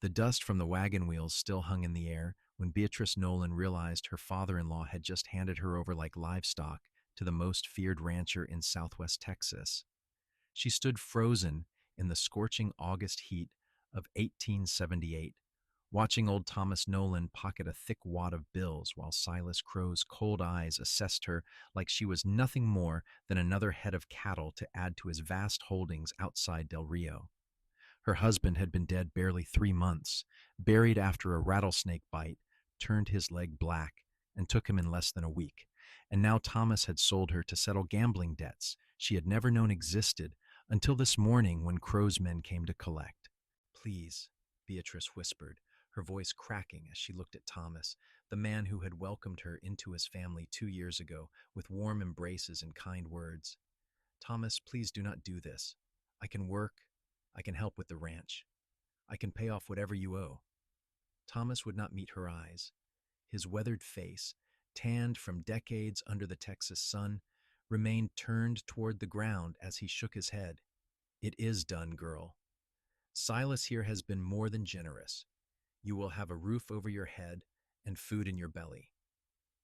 The dust from the wagon wheels still hung in the air when Beatrice Nolan realized her father-in-law had just handed her over like livestock to the most feared rancher in southwest Texas. She stood frozen in the scorching August heat of 1878, watching old Thomas Nolan pocket a thick wad of bills while Silas Crowe's cold eyes assessed her like she was nothing more than another head of cattle to add to his vast holdings outside Del Rio. Her husband had been dead barely 3 months, buried after a rattlesnake bite, turned his leg black, and took him in less than a week. And now Thomas had sold her to settle gambling debts she had never known existed until this morning when Crow's men came to collect. Please, Beatrice whispered, her voice cracking as she looked at Thomas, the man who had welcomed her into his family 2 years ago with warm embraces and kind words. Thomas, please do not do this. I can work. I can help with the ranch. I can pay off whatever you owe. Thomas would not meet her eyes. His weathered face, tanned from decades under the Texas sun, remained turned toward the ground as he shook his head. It is done, girl. Silas here has been more than generous. You will have a roof over your head and food in your belly.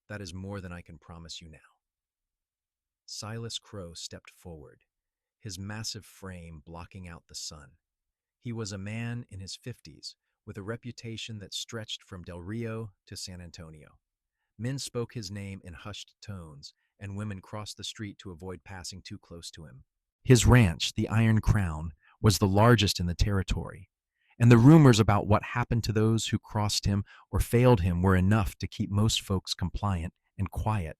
That is more than I can promise you now. Silas Crowe stepped forward, his massive frame blocking out the sun. He was a man in his 50s with a reputation that stretched from Del Rio to San Antonio. Men spoke his name in hushed tones, and women crossed the street to avoid passing too close to him. His ranch, the Iron Crown, was the largest in the territory, and the rumors about what happened to those who crossed him or failed him were enough to keep most folks compliant and quiet.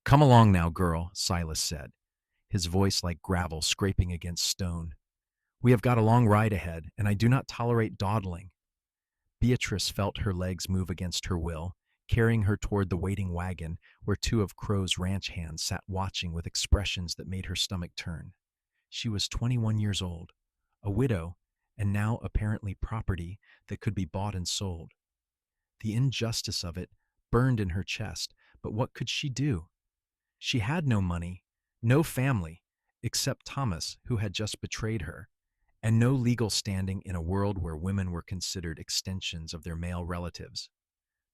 Come along now, girl, Silas said, his voice like gravel scraping against stone. We have got a long ride ahead, and I do not tolerate dawdling. Beatrice felt her legs move against her will, carrying her toward the waiting wagon where two of Crow's ranch hands sat watching with expressions that made her stomach turn. She was 21 years old, a widow, and now apparently property that could be bought and sold. The injustice of it burned in her chest, but what could she do? She had no money, no family, except Thomas, who had just betrayed her, and no legal standing in a world where women were considered extensions of their male relatives.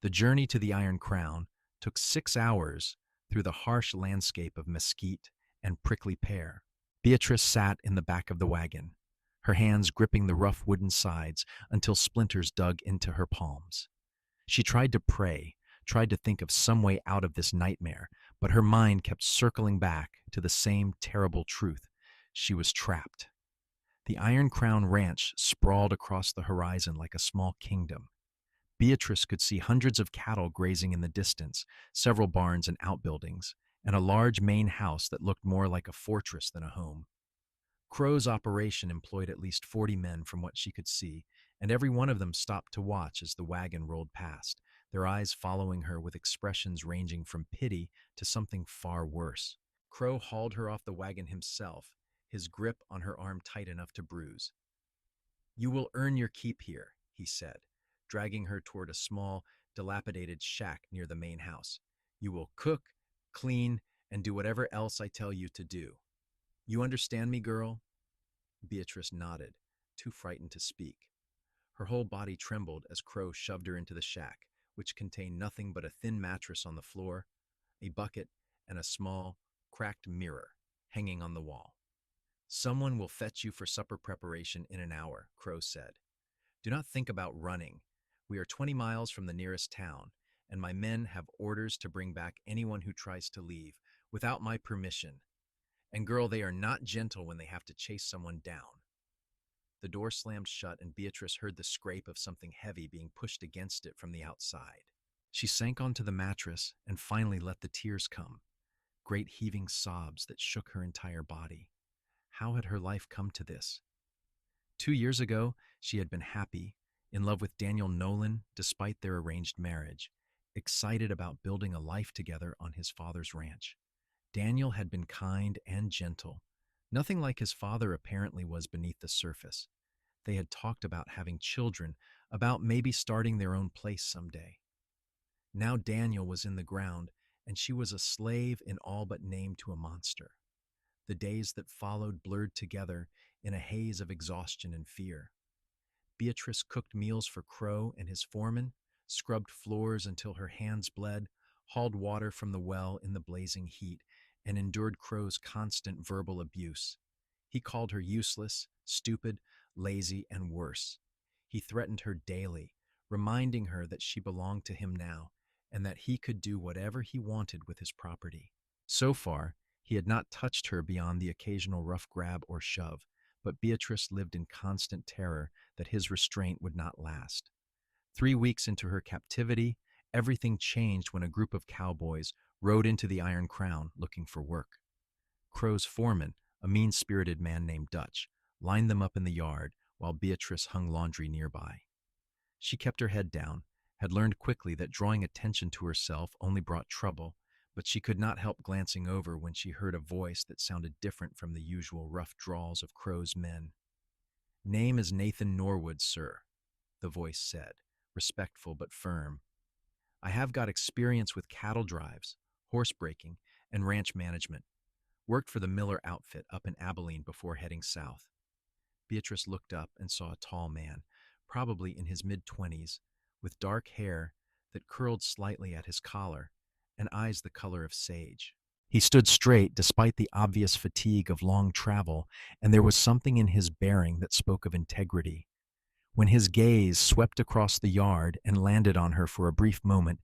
The journey to the Iron Crown took 6 hours through the harsh landscape of mesquite and prickly pear. Beatrice sat in the back of the wagon, her hands gripping the rough wooden sides until splinters dug into her palms. She tried to pray, tried to think of some way out of this nightmare, but her mind kept circling back to the same terrible truth. She was trapped. The Iron Crown Ranch sprawled across the horizon like a small kingdom. Beatrice could see hundreds of cattle grazing in the distance, several barns and outbuildings, and a large main house that looked more like a fortress than a home. Crow's operation employed at least 40 men from what she could see, and every one of them stopped to watch as the wagon rolled past, their eyes following her with expressions ranging from pity to something far worse. Crowe hauled her off the wagon himself, his grip on her arm tight enough to bruise. You will earn your keep here, he said, dragging her toward a small, dilapidated shack near the main house. You will cook, clean, and do whatever else I tell you to do. You understand me, girl? Beatrice nodded, too frightened to speak. Her whole body trembled as Crowe shoved her into the shack, which contained nothing but a thin mattress on the floor, a bucket, and a small, cracked mirror hanging on the wall. Someone will fetch you for supper preparation in an hour, Crowe said. Do not think about running. We are 20 miles from the nearest town, and my men have orders to bring back anyone who tries to leave without my permission. And girl, they are not gentle when they have to chase someone down. The door slammed shut and Beatrice heard the scrape of something heavy being pushed against it from the outside. She sank onto the mattress and finally let the tears come, great heaving sobs that shook her entire body. How had her life come to this? 2 years ago, she had been happy, in love with Daniel Nolan despite their arranged marriage, excited about building a life together on his father's ranch. Daniel had been kind and gentle. Nothing like his father apparently was beneath the surface. They had talked about having children, about maybe starting their own place someday. Now Daniel was in the ground, and she was a slave in all but name to a monster. The days that followed blurred together in a haze of exhaustion and fear. Beatrice cooked meals for Crowe and his foreman, scrubbed floors until her hands bled, hauled water from the well in the blazing heat, and endured Crowe's constant verbal abuse. He called her useless, stupid, lazy, and worse. He threatened her daily, reminding her that she belonged to him now, and that he could do whatever he wanted with his property. So far, he had not touched her beyond the occasional rough grab or shove, but Beatrice lived in constant terror that his restraint would not last. 3 weeks into her captivity, everything changed when a group of cowboys rode into the Iron Crown looking for work. Crowe's foreman, a mean-spirited man named Dutch, lined them up in the yard while Beatrice hung laundry nearby. She kept her head down, had learned quickly that drawing attention to herself only brought trouble, but she could not help glancing over when she heard a voice that sounded different from the usual rough drawls of Crowe's men. "Name is Nathan Norwood, sir," the voice said, respectful but firm. "I have got experience with cattle drives, horse breaking, and ranch management. Worked for the Miller outfit up in Abilene before heading south." Beatrice looked up and saw a tall man, probably in his mid-20s, with dark hair that curled slightly at his collar and eyes the color of sage. He stood straight despite the obvious fatigue of long travel, and there was something in his bearing that spoke of integrity. When his gaze swept across the yard and landed on her for a brief moment,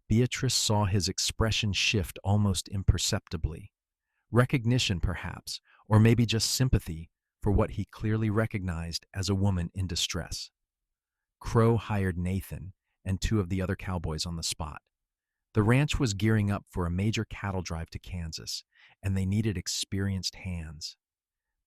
Beatrice saw his expression shift almost imperceptibly. Recognition, perhaps, or maybe just sympathy for what he clearly recognized as a woman in distress. Crowe hired Nathan and 2 of the other cowboys on the spot. The ranch was gearing up for a major cattle drive to Kansas, and they needed experienced hands.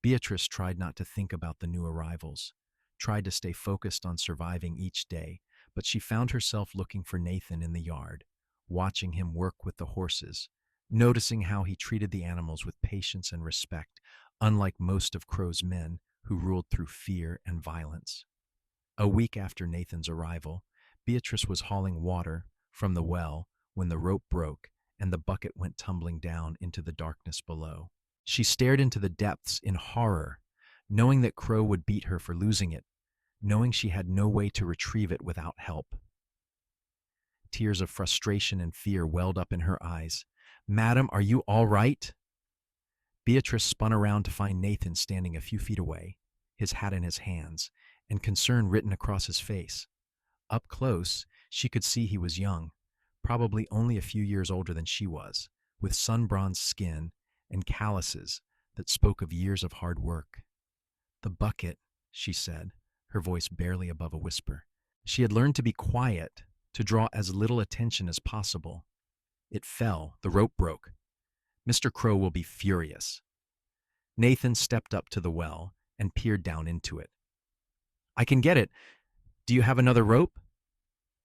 Beatrice tried not to think about the new arrivals, tried to stay focused on surviving each day, but she found herself looking for Nathan in the yard, watching him work with the horses, noticing how he treated the animals with patience and respect, unlike most of Crowe's men who ruled through fear and violence. A week after Nathan's arrival, Beatrice was hauling water from the well when the rope broke and the bucket went tumbling down into the darkness below. She stared into the depths in horror, knowing that Crowe would beat her for losing it, knowing she had no way to retrieve it without help. Tears of frustration and fear welled up in her eyes. "Madam, are you all right?" Beatrice spun around to find Nathan standing a few feet away, his hat in his hands, and concern written across his face. Up close, she could see he was young, probably only a few years older than she was, with sun-bronzed skin and calluses that spoke of years of hard work. "The bucket," she said, her voice barely above a whisper. She had learned to be quiet, to draw as little attention as possible. It fell, the rope broke. Mr. Crowe will be furious. Nathan stepped up to the well and peered down into it. "I can get it. Do you have another rope?"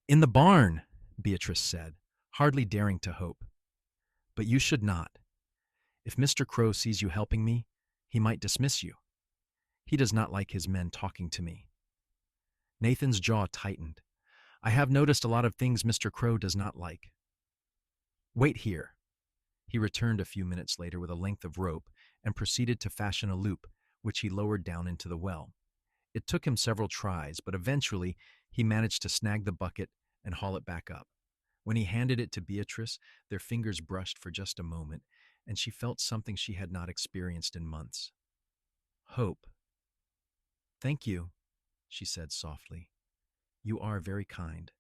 "In the barn," Beatrice said, hardly daring to hope. "But you should not. If Mr. Crowe sees you helping me, he might dismiss you. He does not like his men talking to me." Nathan's jaw tightened. "I have noticed a lot of things Mr. Crowe does not like." "Wait here." He returned a few minutes later with a length of rope and proceeded to fashion a loop, which he lowered down into the well. It took him several tries, but eventually he managed to snag the bucket and haul it back up. When he handed it to Beatrice, their fingers brushed for just a moment, and she felt something she had not experienced in months. Hope. "Thank you," she said softly. "You are very kind."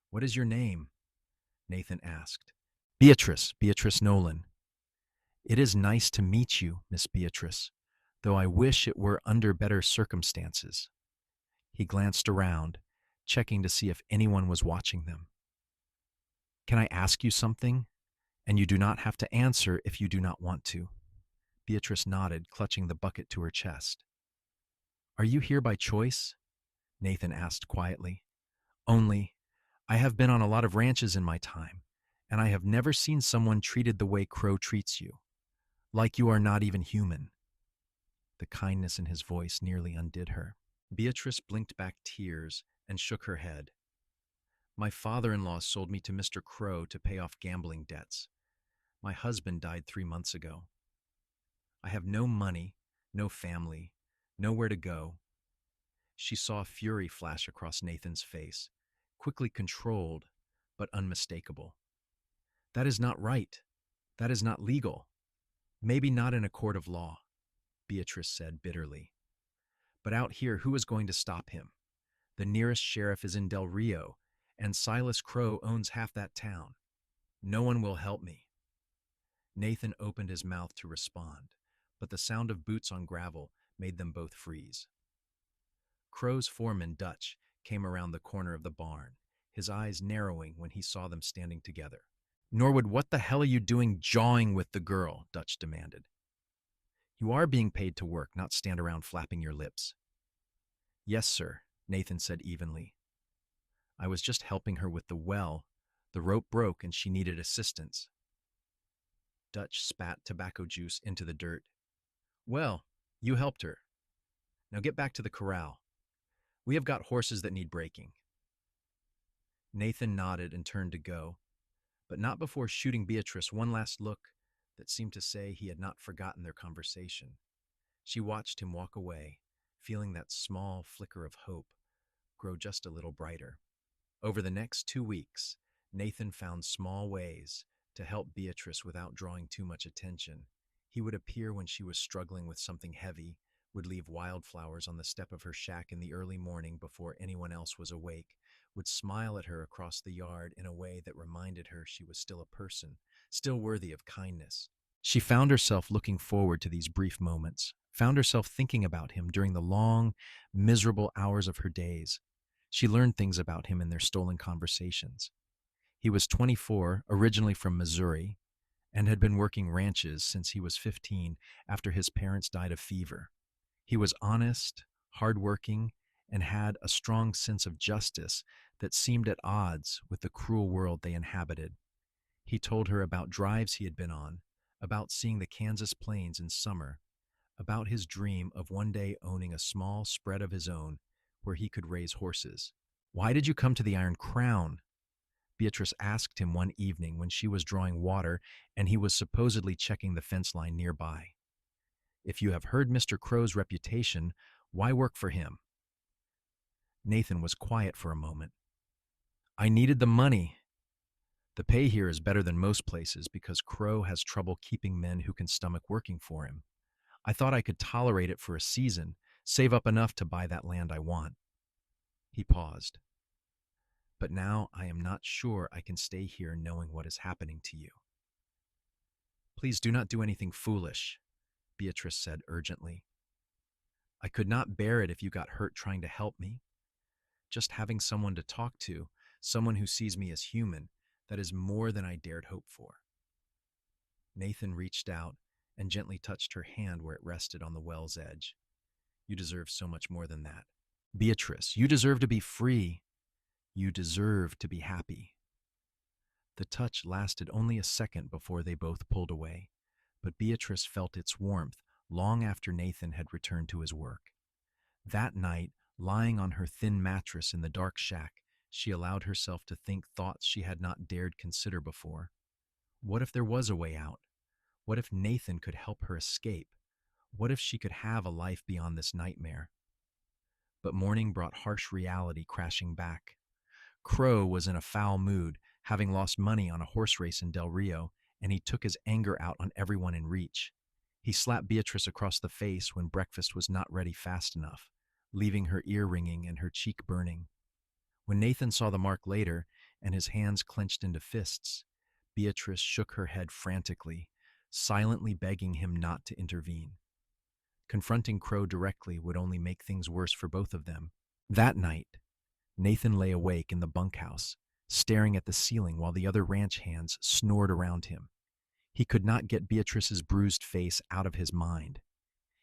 "What is your name?" Nathan asked. Beatrice Nolan." "It is nice to meet you, Miss Beatrice, though I wish it were under better circumstances." He glanced around, checking to see if anyone was watching them. "Can I ask you something? And you do not have to answer if you do not want to." Beatrice nodded, clutching the bucket to her chest. "Are you here by choice?" Nathan asked quietly. "Only, I have been on a lot of ranches in my time, and I have never seen someone treated the way Crowe treats you, like you are not even human." The kindness in his voice nearly undid her. Beatrice blinked back tears and shook her head. "My father-in-law sold me to Mr. Crowe to pay off gambling debts. My husband died 3 months ago. I have no money, no family, nowhere to go." She saw fury flash across Nathan's face, quickly controlled, but unmistakable. That is not right. That is not legal. Maybe not in a court of law, Beatrice said bitterly. But out here, who is going to stop him? The nearest sheriff is in Del Rio, and Silas Crowe owns half that town. No one will help me. Nathan opened his mouth to respond, but the sound of boots on gravel made them both freeze. Crowe's foreman, Dutch, came around the corner of the barn, his eyes narrowing when he saw them standing together. Norwood, what the hell are you doing jawing with the girl? Dutch demanded. You are being paid to work, not stand around flapping your lips. Yes, sir, Nathan said evenly. I was just helping her with the well. The rope broke and she needed assistance. Dutch spat tobacco juice into the dirt. Well, you helped her. Now get back to the corral. We have got horses that need breaking. Nathan nodded and turned to go, but not before shooting Beatrice one last look that seemed to say he had not forgotten their conversation. She watched him walk away, feeling that small flicker of hope grow just a little brighter. Over the next 2 weeks, Nathan found small ways to help Beatrice without drawing too much attention. He would appear when she was struggling with something heavy, would leave wildflowers on the step of her shack in the early morning before anyone else was awake, would smile at her across the yard in a way that reminded her she was still a person, still worthy of kindness. She found herself looking forward to these brief moments, found herself thinking about him during the long, miserable hours of her days. She learned things about him in their stolen conversations. He was 24, originally from Missouri, and had been working ranches since he was 15 after his parents died of fever. He was honest, hardworking, and had a strong sense of justice that seemed at odds with the cruel world they inhabited. He told her about drives he had been on, about seeing the Kansas plains in summer, about his dream of one day owning a small spread of his own where he could raise horses. Why did you come to the Iron Crown? Beatrice asked him one evening when she was drawing water and he was supposedly checking the fence line nearby. If you have heard Mr. Crowe's reputation, why work for him? Nathan was quiet for a moment. I needed the money. The pay here is better than most places because Crowe has trouble keeping men who can stomach working for him. I thought I could tolerate it for a season, save up enough to buy that land I want. He paused. But now I am not sure I can stay here knowing what is happening to you. Please do not do anything foolish, Beatrice said urgently. I could not bear it if you got hurt trying to help me. Just having someone to talk to, someone who sees me as human, that is more than I dared hope for. Nathan reached out and gently touched her hand where it rested on the well's edge. You deserve so much more than that. Beatrice, you deserve to be free. You deserve to be happy. The touch lasted only a second before they both pulled away, but Beatrice felt its warmth long after Nathan had returned to his work. That night, lying on her thin mattress in the dark shack, she allowed herself to think thoughts she had not dared consider before. What if there was a way out? What if Nathan could help her escape? What if she could have a life beyond this nightmare? But morning brought harsh reality crashing back. Crowe was in a foul mood, having lost money on a horse race in Del Rio, and he took his anger out on everyone in reach. He slapped Beatrice across the face when breakfast was not ready fast enough, leaving her ear ringing and her cheek burning. When Nathan saw the mark later, and his hands clenched into fists, Beatrice shook her head frantically, silently begging him not to intervene. Confronting Crowe directly would only make things worse for both of them. That night, Nathan lay awake in the bunkhouse, staring at the ceiling while the other ranch hands snored around him. He could not get Beatrice's bruised face out of his mind.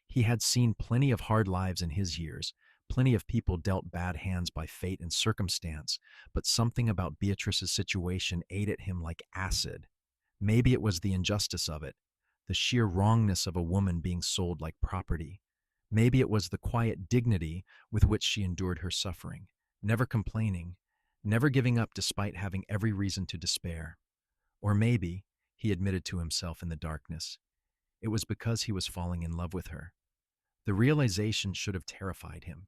He had seen plenty of hard lives in his years, plenty of people dealt bad hands by fate and circumstance, but something about Beatrice's situation ate at him like acid. Maybe it was the injustice of it, the sheer wrongness of a woman being sold like property. Maybe it was the quiet dignity with which she endured her suffering, never complaining, never giving up despite having every reason to despair. Or maybe, he admitted to himself in the darkness, it was because he was falling in love with her. The realization should have terrified him.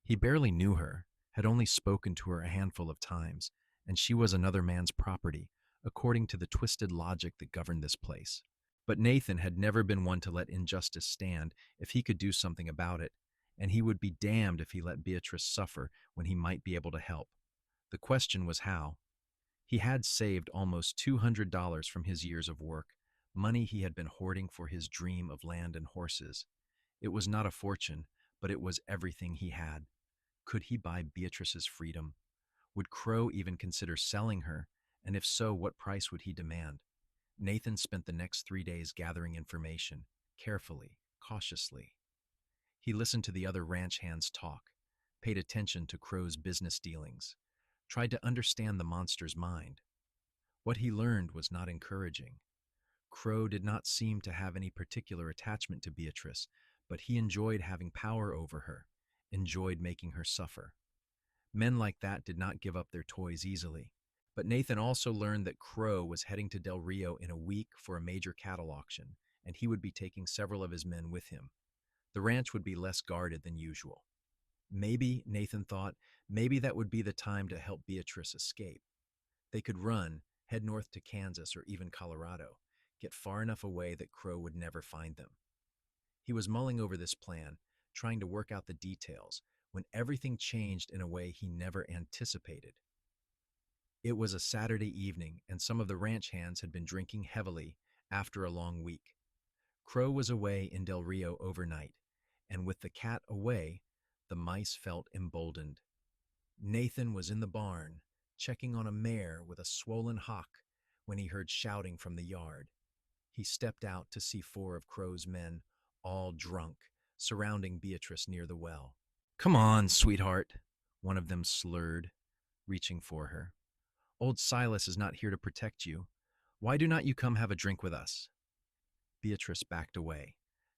He barely knew her, had only spoken to her a handful of times, and she was another man's property, according to the twisted logic that governed this place. But Nathan had never been one to let injustice stand if he could do something about it, and he would be damned if he let Beatrice suffer when he might be able to help. The question was how. He had saved almost $200 from his years of work, money he had been hoarding for his dream of land and horses. It was not a fortune, but it was everything he had. Could he buy Beatrice's freedom? Would Crowe even consider selling her? And if so, what price would he demand? Nathan spent the next 3 days gathering information, carefully, cautiously. He listened to the other ranch hands talk, paid attention to Crowe's business dealings, tried to understand the monster's mind. What he learned was not encouraging. Crowe did not seem to have any particular attachment to Beatrice, but he enjoyed having power over her, enjoyed making her suffer. Men like that did not give up their toys easily. But Nathan also learned that Crowe was heading to Del Rio in a week for a major cattle auction, and he would be taking several of his men with him. The ranch would be less guarded than usual. Maybe, Nathan thought, maybe that would be the time to help Beatrice escape. They could run, head north to Kansas or even Colorado, get far enough away that Crowe would never find them. He was mulling over this plan, trying to work out the details, when everything changed in a way he never anticipated. It was a Saturday evening, and some of the ranch hands had been drinking heavily after a long week. Crowe was away in Del Rio overnight, and with the cat away, the mice felt emboldened. Nathan was in the barn, checking on a mare with a swollen hock, when he heard shouting from the yard. He stepped out to see 4 of Crowe's men, all drunk, surrounding Beatrice near the well. "Come on, sweetheart," one of them slurred, reaching for her. "Old Silas is not here to protect you. Why do not you come have a drink with us?" Beatrice backed away,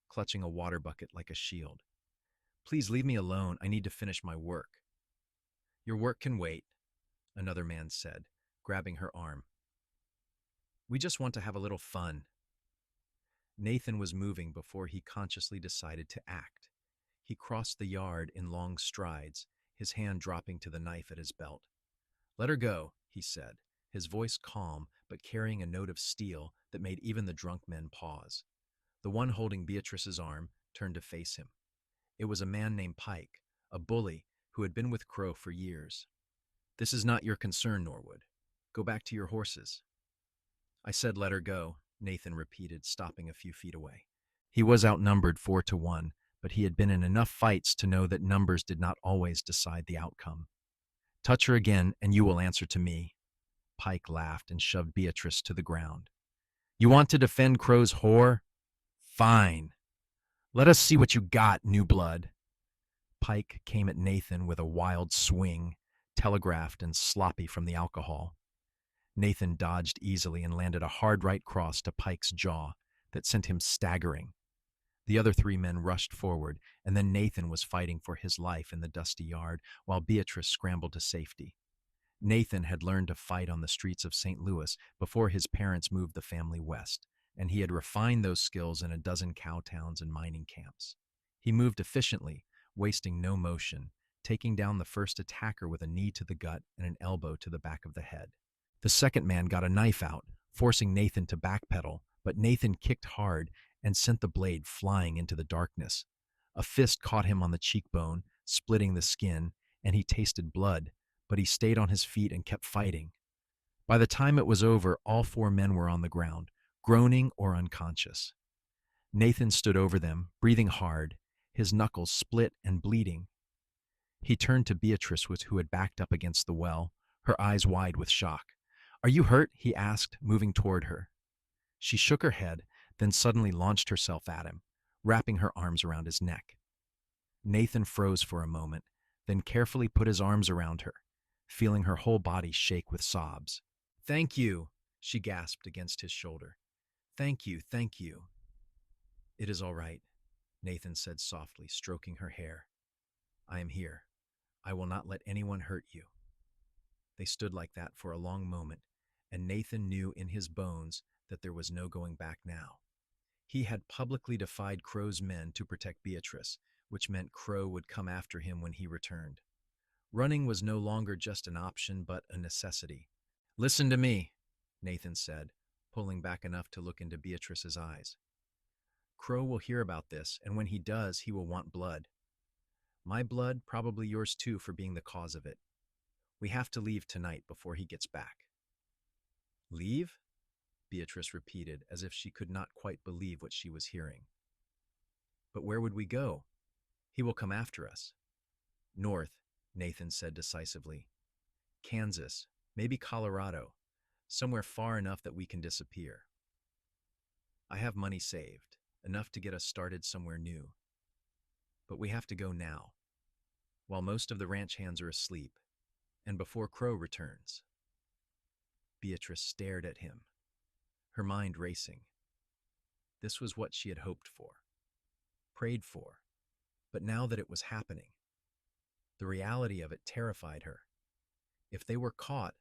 clutching a water bucket like a shield. "Please leave me alone. I need to finish my work." "Your work can wait," another man said, grabbing her arm. "We just want to have a little fun." Nathan was moving before he consciously decided to act. He crossed the yard in long strides, his hand dropping to the knife at his belt. "Let her go," he said, his voice calm but carrying a note of steel that made even the drunk men pause. The one holding Beatrice's arm turned to face him. It was a man named Pike, a bully who had been with Crowe for years. "This is not your concern, Norwood. Go back to your horses." "I said let her go," Nathan repeated, stopping a few feet away. He was outnumbered 4-1, but he had been in enough fights to know that numbers did not always decide the outcome. "Touch her again, and you will answer to me." Pike laughed and shoved Beatrice to the ground. "You want to defend Crowe's whore? Fine. Let us see what you got, new blood." Pike came at Nathan with a wild swing, telegraphed and sloppy from the alcohol. Nathan dodged easily and landed a hard right cross to Pike's jaw that sent him staggering. The other 3 men rushed forward, and then Nathan was fighting for his life in the dusty yard while Beatrice scrambled to safety. Nathan had learned to fight on the streets of St. Louis before his parents moved the family west, and he had refined those skills in a dozen cow towns and mining camps. He moved efficiently, wasting no motion, taking down the first attacker with a knee to the gut and an elbow to the back of the head. The second man got a knife out, forcing Nathan to backpedal, but Nathan kicked hard and sent the blade flying into the darkness. A fist caught him on the cheekbone, splitting the skin, and he tasted blood, but he stayed on his feet and kept fighting. By the time it was over, all 4 men were on the ground, groaning or unconscious. Nathan stood over them, breathing hard, his knuckles split and bleeding. He turned to Beatrice, who had backed up against the well, her eyes wide with shock. "Are you hurt?" he asked, moving toward her. She shook her head, then suddenly launched herself at him, wrapping her arms around his neck. Nathan froze for a moment, then carefully put his arms around her, feeling her whole body shake with sobs. "Thank you," she gasped against his shoulder. "Thank you, thank you." "It is all right," Nathan said softly, stroking her hair. "I am here. I will not let anyone hurt you." They stood like that for a long moment, and Nathan knew in his bones that there was no going back now. He had publicly defied Crowe's men to protect Beatrice, which meant Crowe would come after him when he returned. Running was no longer just an option, but a necessity. "Listen to me," Nathan said, pulling back enough to look into Beatrice's eyes. "Crowe will hear about this, and when he does, he will want blood. My blood, probably yours too, for being the cause of it. We have to leave tonight before he gets back." "Leave?" Beatrice repeated, as if she could not quite believe what she was hearing. "But where would we go? He will come after us." "North," Nathan said decisively. "Kansas, maybe Colorado, somewhere far enough that we can disappear. I have money saved, enough to get us started somewhere new. But we have to go now, while most of the ranch hands are asleep, and before Crowe returns." Beatrice stared at him, her mind racing. This was what she had hoped for, prayed for, but now that it was happening, the reality of it terrified her. If they were caught,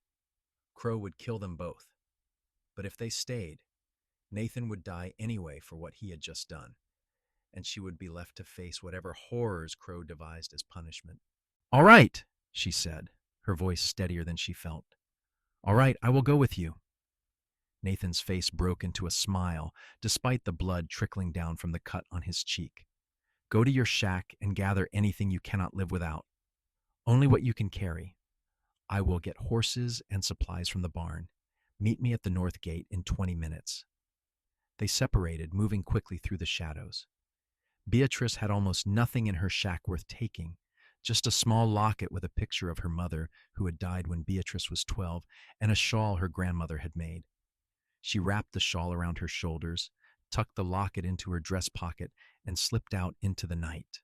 Crowe would kill them both. But if they stayed, Nathan would die anyway for what he had just done, and she would be left to face whatever horrors Crowe devised as punishment. "All right," she said, her voice steadier than she felt. "All right, I will go with you." Nathan's face broke into a smile, despite the blood trickling down from the cut on his cheek. "Go to your shack and gather anything you cannot live without. Only what you can carry. I will get horses and supplies from the barn. Meet me at the north gate in 20 minutes. They separated, moving quickly through the shadows. Beatrice had almost nothing in her shack worth taking, just a small locket with a picture of her mother, who had died when Beatrice was 12, and a shawl her grandmother had made. She wrapped the shawl around her shoulders, tucked the locket into her dress pocket, and slipped out into the night.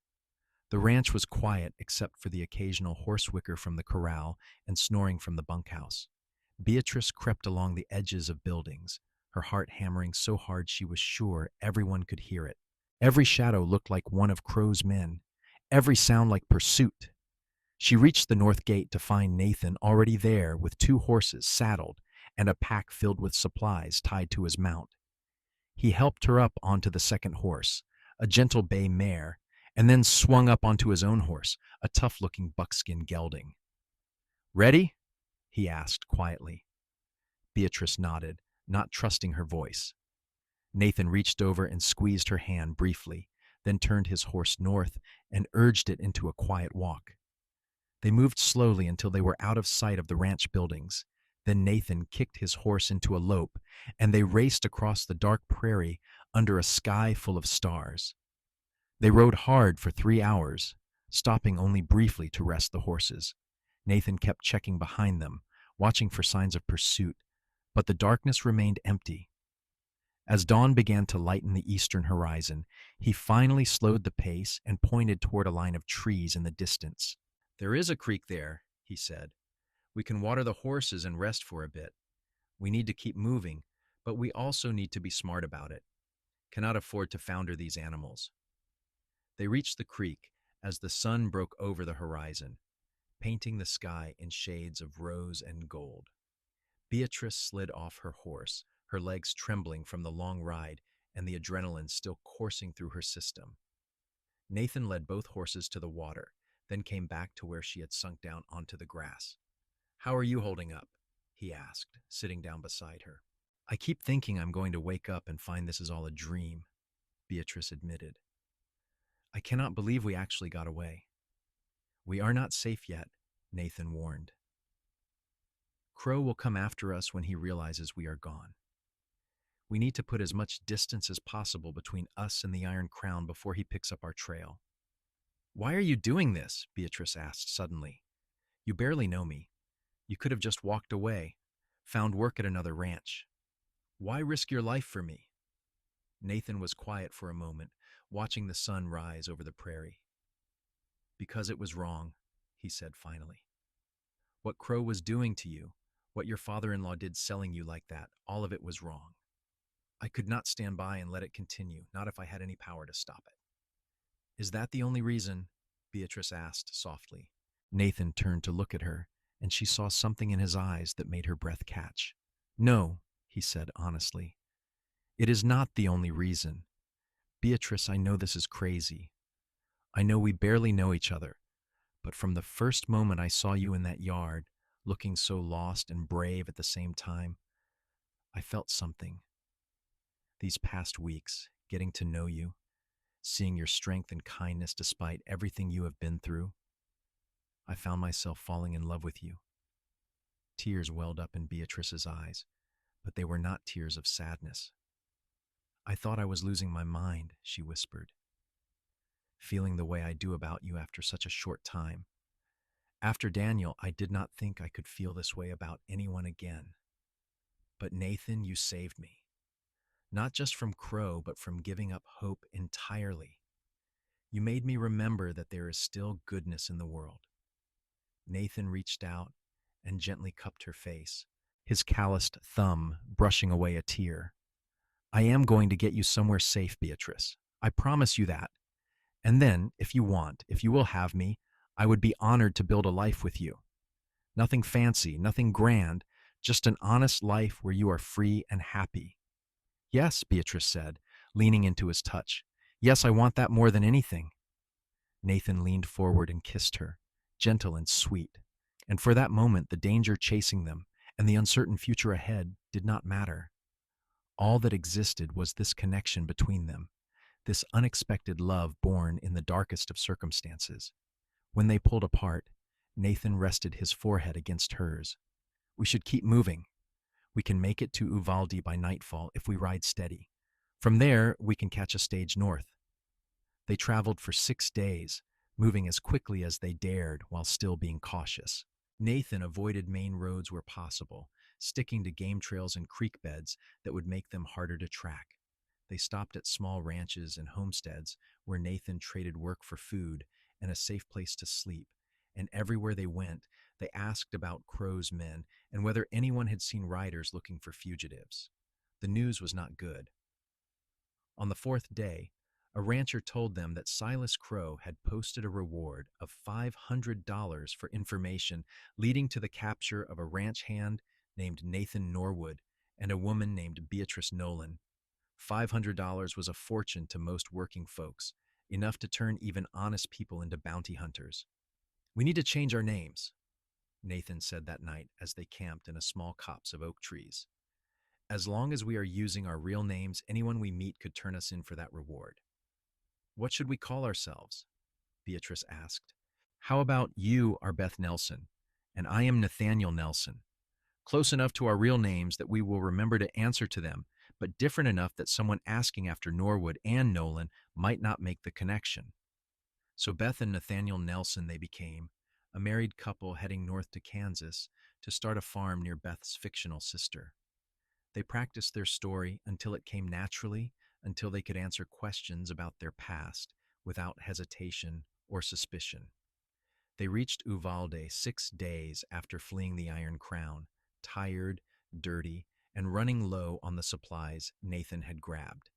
The ranch was quiet except for the occasional horse whicker from the corral and snoring from the bunkhouse. Beatrice crept along the edges of buildings, her heart hammering so hard she was sure everyone could hear it. Every shadow looked like one of Crowe's men, every sound like pursuit. She reached the north gate to find Nathan already there with 2 horses saddled and a pack filled with supplies tied to his mount. He helped her up onto the second horse, a gentle bay mare, and then swung up onto his own horse, a tough-looking buckskin gelding. "Ready?" he asked quietly. Beatrice nodded, not trusting her voice. Nathan reached over and squeezed her hand briefly, then turned his horse north and urged it into a quiet walk. They moved slowly until they were out of sight of the ranch buildings. Then Nathan kicked his horse into a lope, and they raced across the dark prairie under a sky full of stars. They rode hard for 3 hours, stopping only briefly to rest the horses. Nathan kept checking behind them, watching for signs of pursuit, but the darkness remained empty. As dawn began to lighten the eastern horizon, he finally slowed the pace and pointed toward a line of trees in the distance. "There is a creek there," he said. "We can water the horses and rest for a bit. We need to keep moving, but we also need to be smart about it. Cannot afford to founder these animals." They reached the creek as the sun broke over the horizon, painting the sky in shades of rose and gold. Beatrice slid off her horse, her legs trembling from the long ride and the adrenaline still coursing through her system. Nathan led both horses to the water, then came back to where she had sunk down onto the grass. "How are you holding up?" he asked, sitting down beside her. "I keep thinking I'm going to wake up and find this is all a dream," Beatrice admitted. "I cannot believe we actually got away." "We are not safe yet," Nathan warned. "Crowe will come after us when he realizes we are gone. We need to put as much distance as possible between us and the Iron Crown before he picks up our trail." "Why are you doing this?" Beatrice asked suddenly. "You barely know me. You could have just walked away, found work at another ranch. Why risk your life for me?" Nathan was quiet for a moment, watching the sun rise over the prairie. "Because it was wrong," he said finally. "What Crowe was doing to you, what your father-in-law did selling you like that, all of it was wrong. I could not stand by and let it continue, not if I had any power to stop it." "Is that the only reason?" Beatrice asked softly. Nathan turned to look at her, and she saw something in his eyes that made her breath catch. "No," he said honestly. "It is not the only reason. Beatrice, I know this is crazy. I know we barely know each other, but from the first moment I saw you in that yard, looking so lost and brave at the same time, I felt something. These past weeks, getting to know you, seeing your strength and kindness despite everything you have been through, I found myself falling in love with you. Tears welled up in Beatrice's eyes, but they were not tears of sadness. I thought I was losing my mind, she whispered, feeling the way I do about you after such a short time. After Daniel, I did not think I could feel this way about anyone again. But Nathan, you saved me. Not just from Crowe, but from giving up hope entirely. You made me remember that there is still goodness in the world. Nathan reached out and gently cupped her face, his calloused thumb brushing away a tear. I am going to get you somewhere safe, Beatrice. I promise you that. And then, if you want, if you will have me, I would be honored to build a life with you. Nothing fancy, nothing grand, just an honest life where you are free and happy. Yes, Beatrice said, leaning into his touch. Yes, I want that more than anything. Nathan leaned forward and kissed her, gentle and sweet. And for that moment, the danger chasing them and the uncertain future ahead did not matter. All that existed was this connection between them, this unexpected love born in the darkest of circumstances. When they pulled apart, Nathan rested his forehead against hers. We should keep moving. We can make it to Uvalde by nightfall if we ride steady. From there, we can catch a stage north. They traveled for 6 days, moving as quickly as they dared while still being cautious. Nathan avoided main roads where possible, sticking to game trails and creek beds that would make them harder to track. They stopped at small ranches and homesteads where Nathan traded work for food and a safe place to sleep. And everywhere they went, they asked about Crowe's men and whether anyone had seen riders looking for fugitives. The news was not good. On the 4th day, a rancher told them that Silas Crowe had posted a reward of $500 for information leading to the capture of a ranch hand named Nathan Norwood and a woman named Beatrice Nolan. $500 was a fortune to most working folks, enough to turn even honest people into bounty hunters. We need to change our names, Nathan said that night as they camped in a small copse of oak trees. As long as we are using our real names, anyone we meet could turn us in for that reward. What should we call ourselves? Beatrice asked. How about you are Beth Nelson, and I am Nathaniel Nelson. Close enough to our real names that we will remember to answer to them, but different enough that someone asking after Norwood and Nolan might not make the connection. So Beth and Nathaniel Nelson they became, a married couple heading north to Kansas to start a farm near Beth's fictional sister. They practiced their story until it came naturally, until they could answer questions about their past without hesitation or suspicion. They reached Uvalde 6 days after fleeing the Iron Crown, tired, dirty, and running low on the supplies Nathan had grabbed.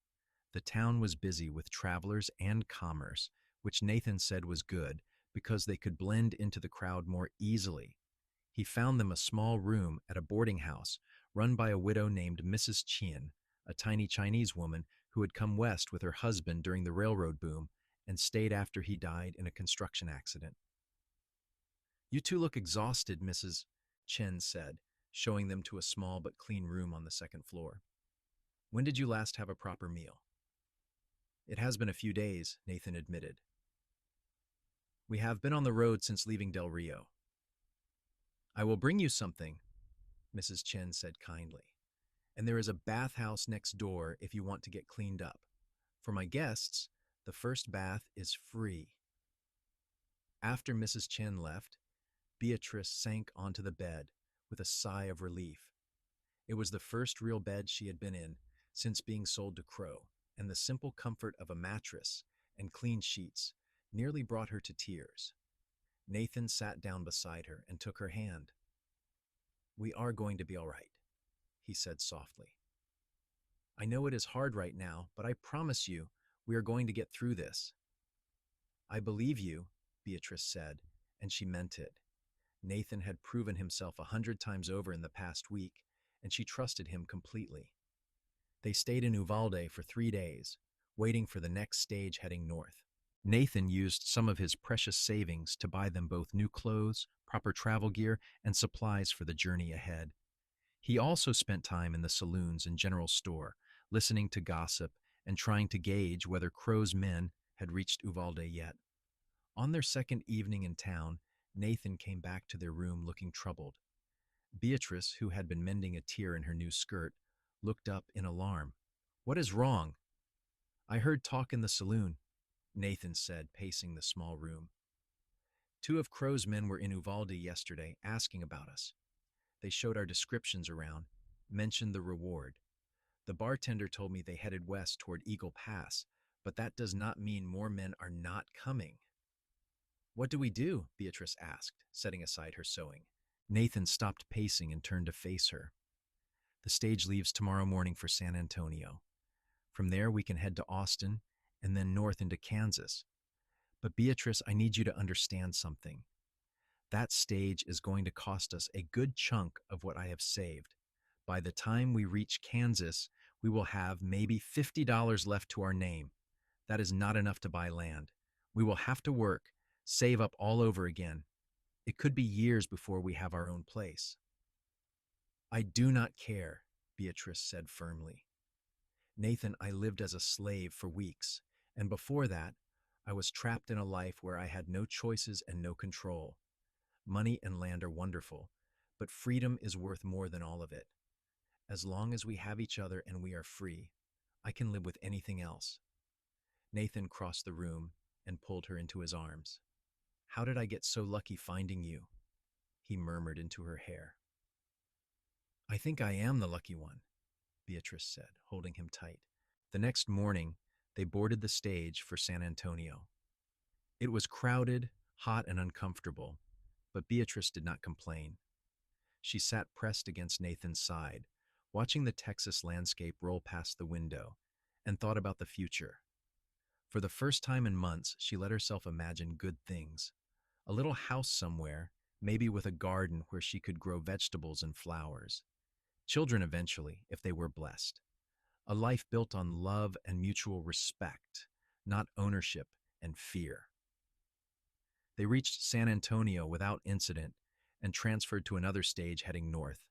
The town was busy with travelers and commerce, which Nathan said was good because they could blend into the crowd more easily. He found them a small room at a boarding house run by a widow named Mrs. Chien, a tiny Chinese woman who had come west with her husband during the railroad boom and stayed after he died in a construction accident. You two look exhausted, Mrs. Chen said, showing them to a small but clean room on the 2nd floor. When did you last have a proper meal? It has been a few days, Nathan admitted. We have been on the road since leaving Del Rio. I will bring you something, Mrs. Chen said kindly. And there is a bathhouse next door if you want to get cleaned up. For my guests, the first bath is free. After Mrs. Chen left, Beatrice sank onto the bed with a sigh of relief. It was the first real bed she had been in since being sold to Crowe, and the simple comfort of a mattress and clean sheets nearly brought her to tears. Nathan sat down beside her and took her hand. We are going to be all right, he said softly. I know it is hard right now, but I promise you we are going to get through this. I believe you, Beatrice said, and she meant it. Nathan had proven himself 100 times over in the past week, and she trusted him completely. They stayed in Uvalde for 3 days, waiting for the next stage heading north. Nathan used some of his precious savings to buy them both new clothes, proper travel gear, and supplies for the journey ahead. He also spent time in the saloons and general store, listening to gossip and trying to gauge whether Crowe's men had reached Uvalde yet. On their second evening in town, Nathan came back to their room looking troubled. Beatrice, who had been mending a tear in her new skirt, looked up in alarm. "What is wrong?" "I heard talk in the saloon," Nathan said, pacing the small room. "Two of Crowe's men were in Uvalde yesterday, asking about us. They showed our descriptions around, mentioned the reward. The bartender told me they headed west toward Eagle Pass, but that does not mean more men are not coming." "What do we do?" Beatrice asked, setting aside her sewing. Nathan stopped pacing and turned to face her. "The stage leaves tomorrow morning for San Antonio. From there, we can head to Austin and then north into Kansas. But Beatrice, I need you to understand something. That stage is going to cost us a good chunk of what I have saved. By the time we reach Kansas, we will have maybe $50 left to our name. That is not enough to buy land. We will have to work, save up all over again. It could be years before we have our own place." "I do not care," Beatrice said firmly. "Nathan, I lived as a slave for weeks, and before that, I was trapped in a life where I had no choices and no control. Money and land are wonderful, but freedom is worth more than all of it. As long as we have each other and we are free, I can live with anything else." Nathan crossed the room and pulled her into his arms. "How did I get so lucky finding you?" he murmured into her hair. "I think I am the lucky one," Beatrice said, holding him tight. The next morning, they boarded the stage for San Antonio. It was crowded, hot, and uncomfortable, but Beatrice did not complain. She sat pressed against Nathan's side, watching the Texas landscape roll past the window, and thought about the future. For the first time in months, she let herself imagine good things. A little house somewhere, maybe with a garden where she could grow vegetables and flowers. Children eventually, if they were blessed. A life built on love and mutual respect, not ownership and fear. They reached San Antonio without incident and transferred to another stage heading north.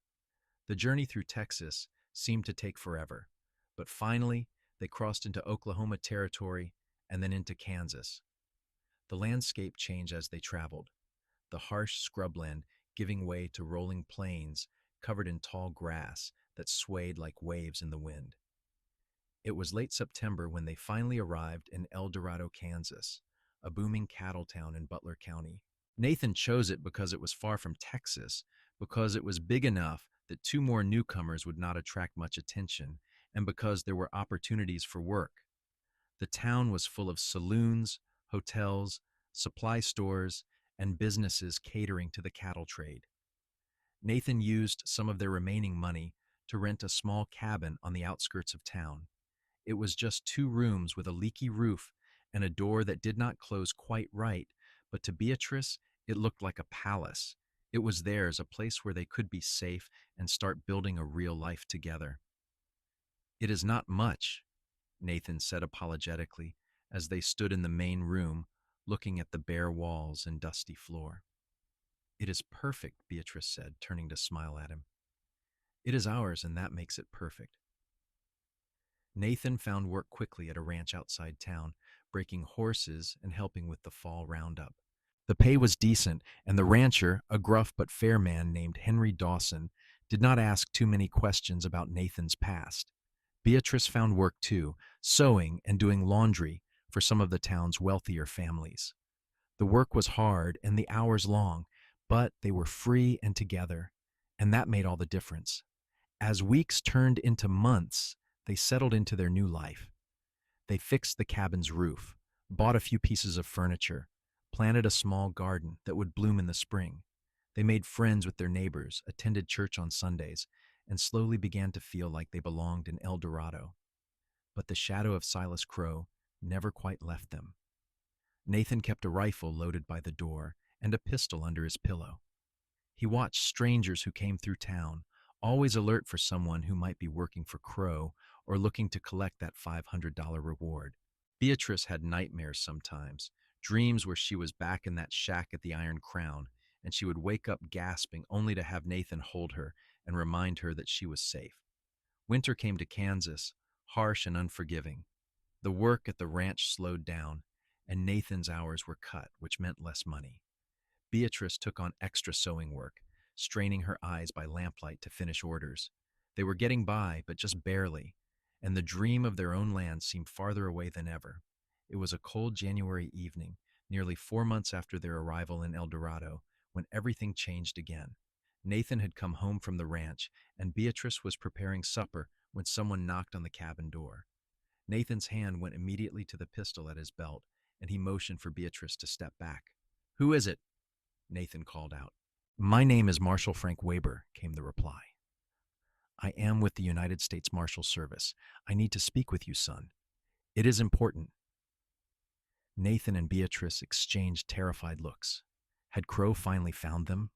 The journey through Texas seemed to take forever, but finally they crossed into Oklahoma territory and then into Kansas. The landscape changed as they traveled, the harsh scrubland giving way to rolling plains covered in tall grass that swayed like waves in the wind. It was late September when they finally arrived in El Dorado, Kansas, a booming cattle town in Butler County. Nathan chose it because it was far from Texas, because it was big enough that two more newcomers would not attract much attention, and because there were opportunities for work. The town was full of saloons, hotels, supply stores, and businesses catering to the cattle trade. Nathan used some of their remaining money to rent a small cabin on the outskirts of town. It was just 2 rooms with a leaky roof and a door that did not close quite right, but to Beatrice, it looked like a palace. It was theirs, a place where they could be safe and start building a real life together. "It is not much," Nathan said apologetically as they stood in the main room, looking at the bare walls and dusty floor. "It is perfect," Beatrice said, turning to smile at him. "It is ours, and that makes it perfect." Nathan found work quickly at a ranch outside town, breaking horses and helping with the fall roundup. The pay was decent, and the rancher, a gruff but fair man named Henry Dawson, did not ask too many questions about Nathan's past. Beatrice found work too, sewing and doing laundry for some of the town's wealthier families. The work was hard and the hours long, but they were free and together, and that made all the difference. As weeks turned into months, they settled into their new life. They fixed the cabin's roof, bought a few pieces of furniture, planted a small garden that would bloom in the spring. They made friends with their neighbors, attended church on Sundays, and slowly began to feel like they belonged in El Dorado. But the shadow of Silas Crowe never quite left them. Nathan kept a rifle loaded by the door and a pistol under his pillow. He watched strangers who came through town, always alert for someone who might be working for Crowe or looking to collect that $500 reward. Beatrice had nightmares sometimes, dreams where she was back in that shack at the Iron Crown, and she would wake up gasping only to have Nathan hold her and remind her that she was safe. Winter came to Kansas, harsh and unforgiving. The work at the ranch slowed down, and Nathan's hours were cut, which meant less money. Beatrice took on extra sewing work, straining her eyes by lamplight to finish orders. They were getting by, but just barely, and the dream of their own land seemed farther away than ever. It was a cold January evening, nearly 4 months after their arrival in El Dorado, when everything changed again. Nathan had come home from the ranch, and Beatrice was preparing supper when someone knocked on the cabin door. Nathan's hand went immediately to the pistol at his belt, and he motioned for Beatrice to step back. "Who is it?" Nathan called out. "My name is Marshal Frank Weber," came the reply. "I am with the United States Marshal Service. I need to speak with you, son. It is important." Nathan and Beatrice exchanged terrified looks. Had Crowe finally found them?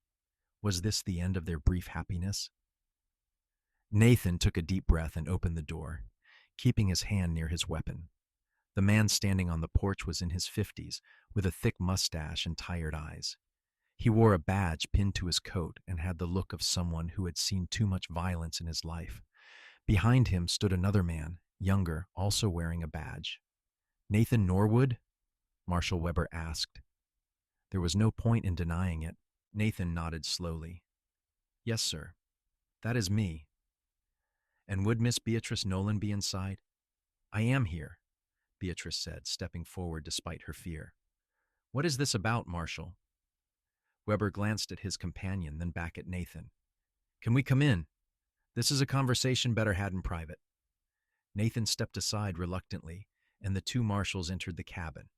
Was this the end of their brief happiness? Nathan took a deep breath and opened the door, keeping his hand near his weapon. The man standing on the porch was in his 50s, with a thick mustache and tired eyes. He wore a badge pinned to his coat and had the look of someone who had seen too much violence in his life. Behind him stood another man, younger, also wearing a badge. "Nathan Norwood?" Marshal Weber asked. There was no point in denying it. Nathan nodded slowly. "Yes, sir. That is me." "And would Miss Beatrice Nolan be inside?" "I am here," Beatrice said, stepping forward despite her fear. "What is this about, Marshal?" Weber glanced at his companion, then back at Nathan. "Can we come in? This is a conversation better had in private." Nathan stepped aside reluctantly, and the two marshals entered the cabin.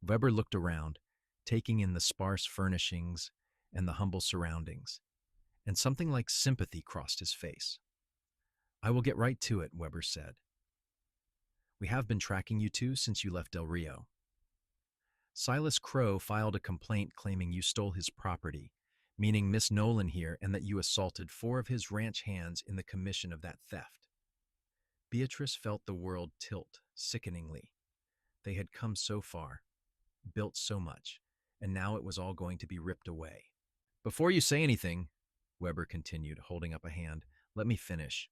Weber looked around, taking in the sparse furnishings and the humble surroundings, and something like sympathy crossed his face. "I will get right to it," Weber said. "We have been tracking you two since you left Del Rio. Silas Crowe filed a complaint claiming you stole his property, meaning Miss Nolan here, and that you assaulted 4 of his ranch hands in the commission of that theft." Beatrice felt the world tilt sickeningly. They had come so far, built so much, and now it was all going to be ripped away. "Before you say anything," Weber continued, holding up a hand, "let me finish.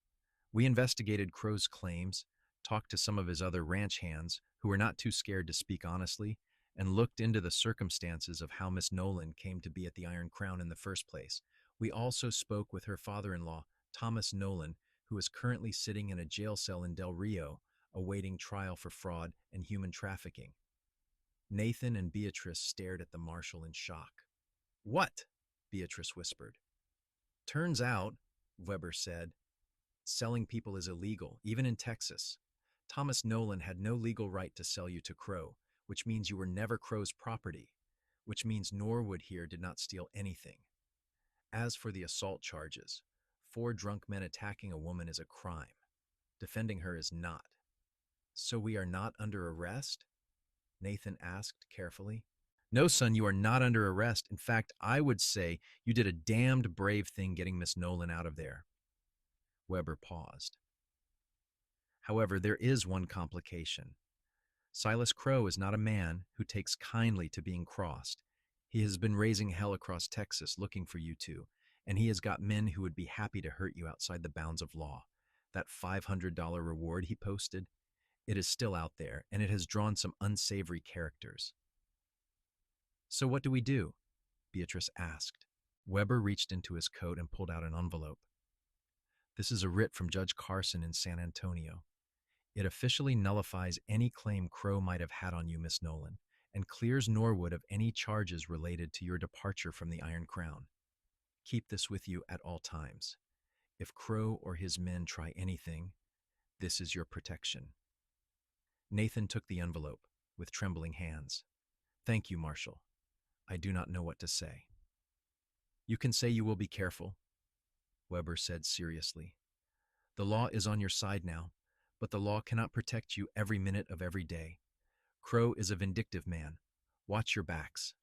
We investigated Crowe's claims, talked to some of his other ranch hands who were not too scared to speak honestly, and looked into the circumstances of how Miss Nolan came to be at the Iron Crown in the first place. We also spoke with her father-in-law, Thomas Nolan, who is currently sitting in a jail cell in Del Rio, awaiting trial for fraud and human trafficking." Nathan and Beatrice stared at the marshal in shock. "What?" Beatrice whispered. "Turns out," Weber said, "selling people is illegal, even in Texas. Thomas Nolan had no legal right to sell you to Crowe, which means you were never Crowe's property, which means Norwood here did not steal anything. As for the assault charges, 4 drunk men attacking a woman is a crime. Defending her is not. So we are not under arrest?" Nathan asked carefully. "No, son, you are not under arrest. In fact, I would say you did a damned brave thing getting Miss Nolan out of there." Weber paused. "However, there is one complication. Silas Crowe is not a man who takes kindly to being crossed. He has been raising hell across Texas looking for you two, and he has got men who would be happy to hurt you outside the bounds of law. That $500 reward he posted, it is still out there, and it has drawn some unsavory characters." "So what do we do?" Beatrice asked. Weber reached into his coat and pulled out an envelope. "This is a writ from Judge Carson in San Antonio. It officially nullifies any claim Crowe might have had on you, Miss Nolan, and clears Norwood of any charges related to your departure from the Iron Crown. Keep this with you at all times. If Crowe or his men try anything, this is your protection." Nathan took the envelope with trembling hands. "Thank you, Marshal. I do not know what to say." "You can say you will be careful," Weber said seriously. "The law is on your side now, but the law cannot protect you every minute of every day. Crowe is a vindictive man. Watch your backs."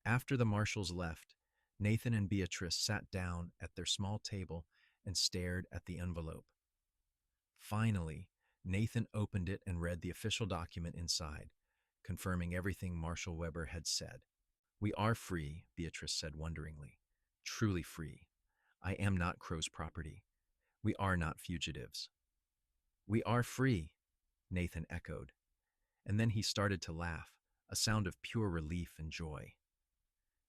After the marshals left, Nathan and Beatrice sat down at their small table and stared at the envelope. Finally, Nathan opened it and read the official document inside, confirming everything Marshal Weber had said. "We are free," Beatrice said wonderingly. "Truly free. I am not Crow's property. We are not fugitives." "We are free," Nathan echoed, and then he started to laugh, a sound of pure relief and joy.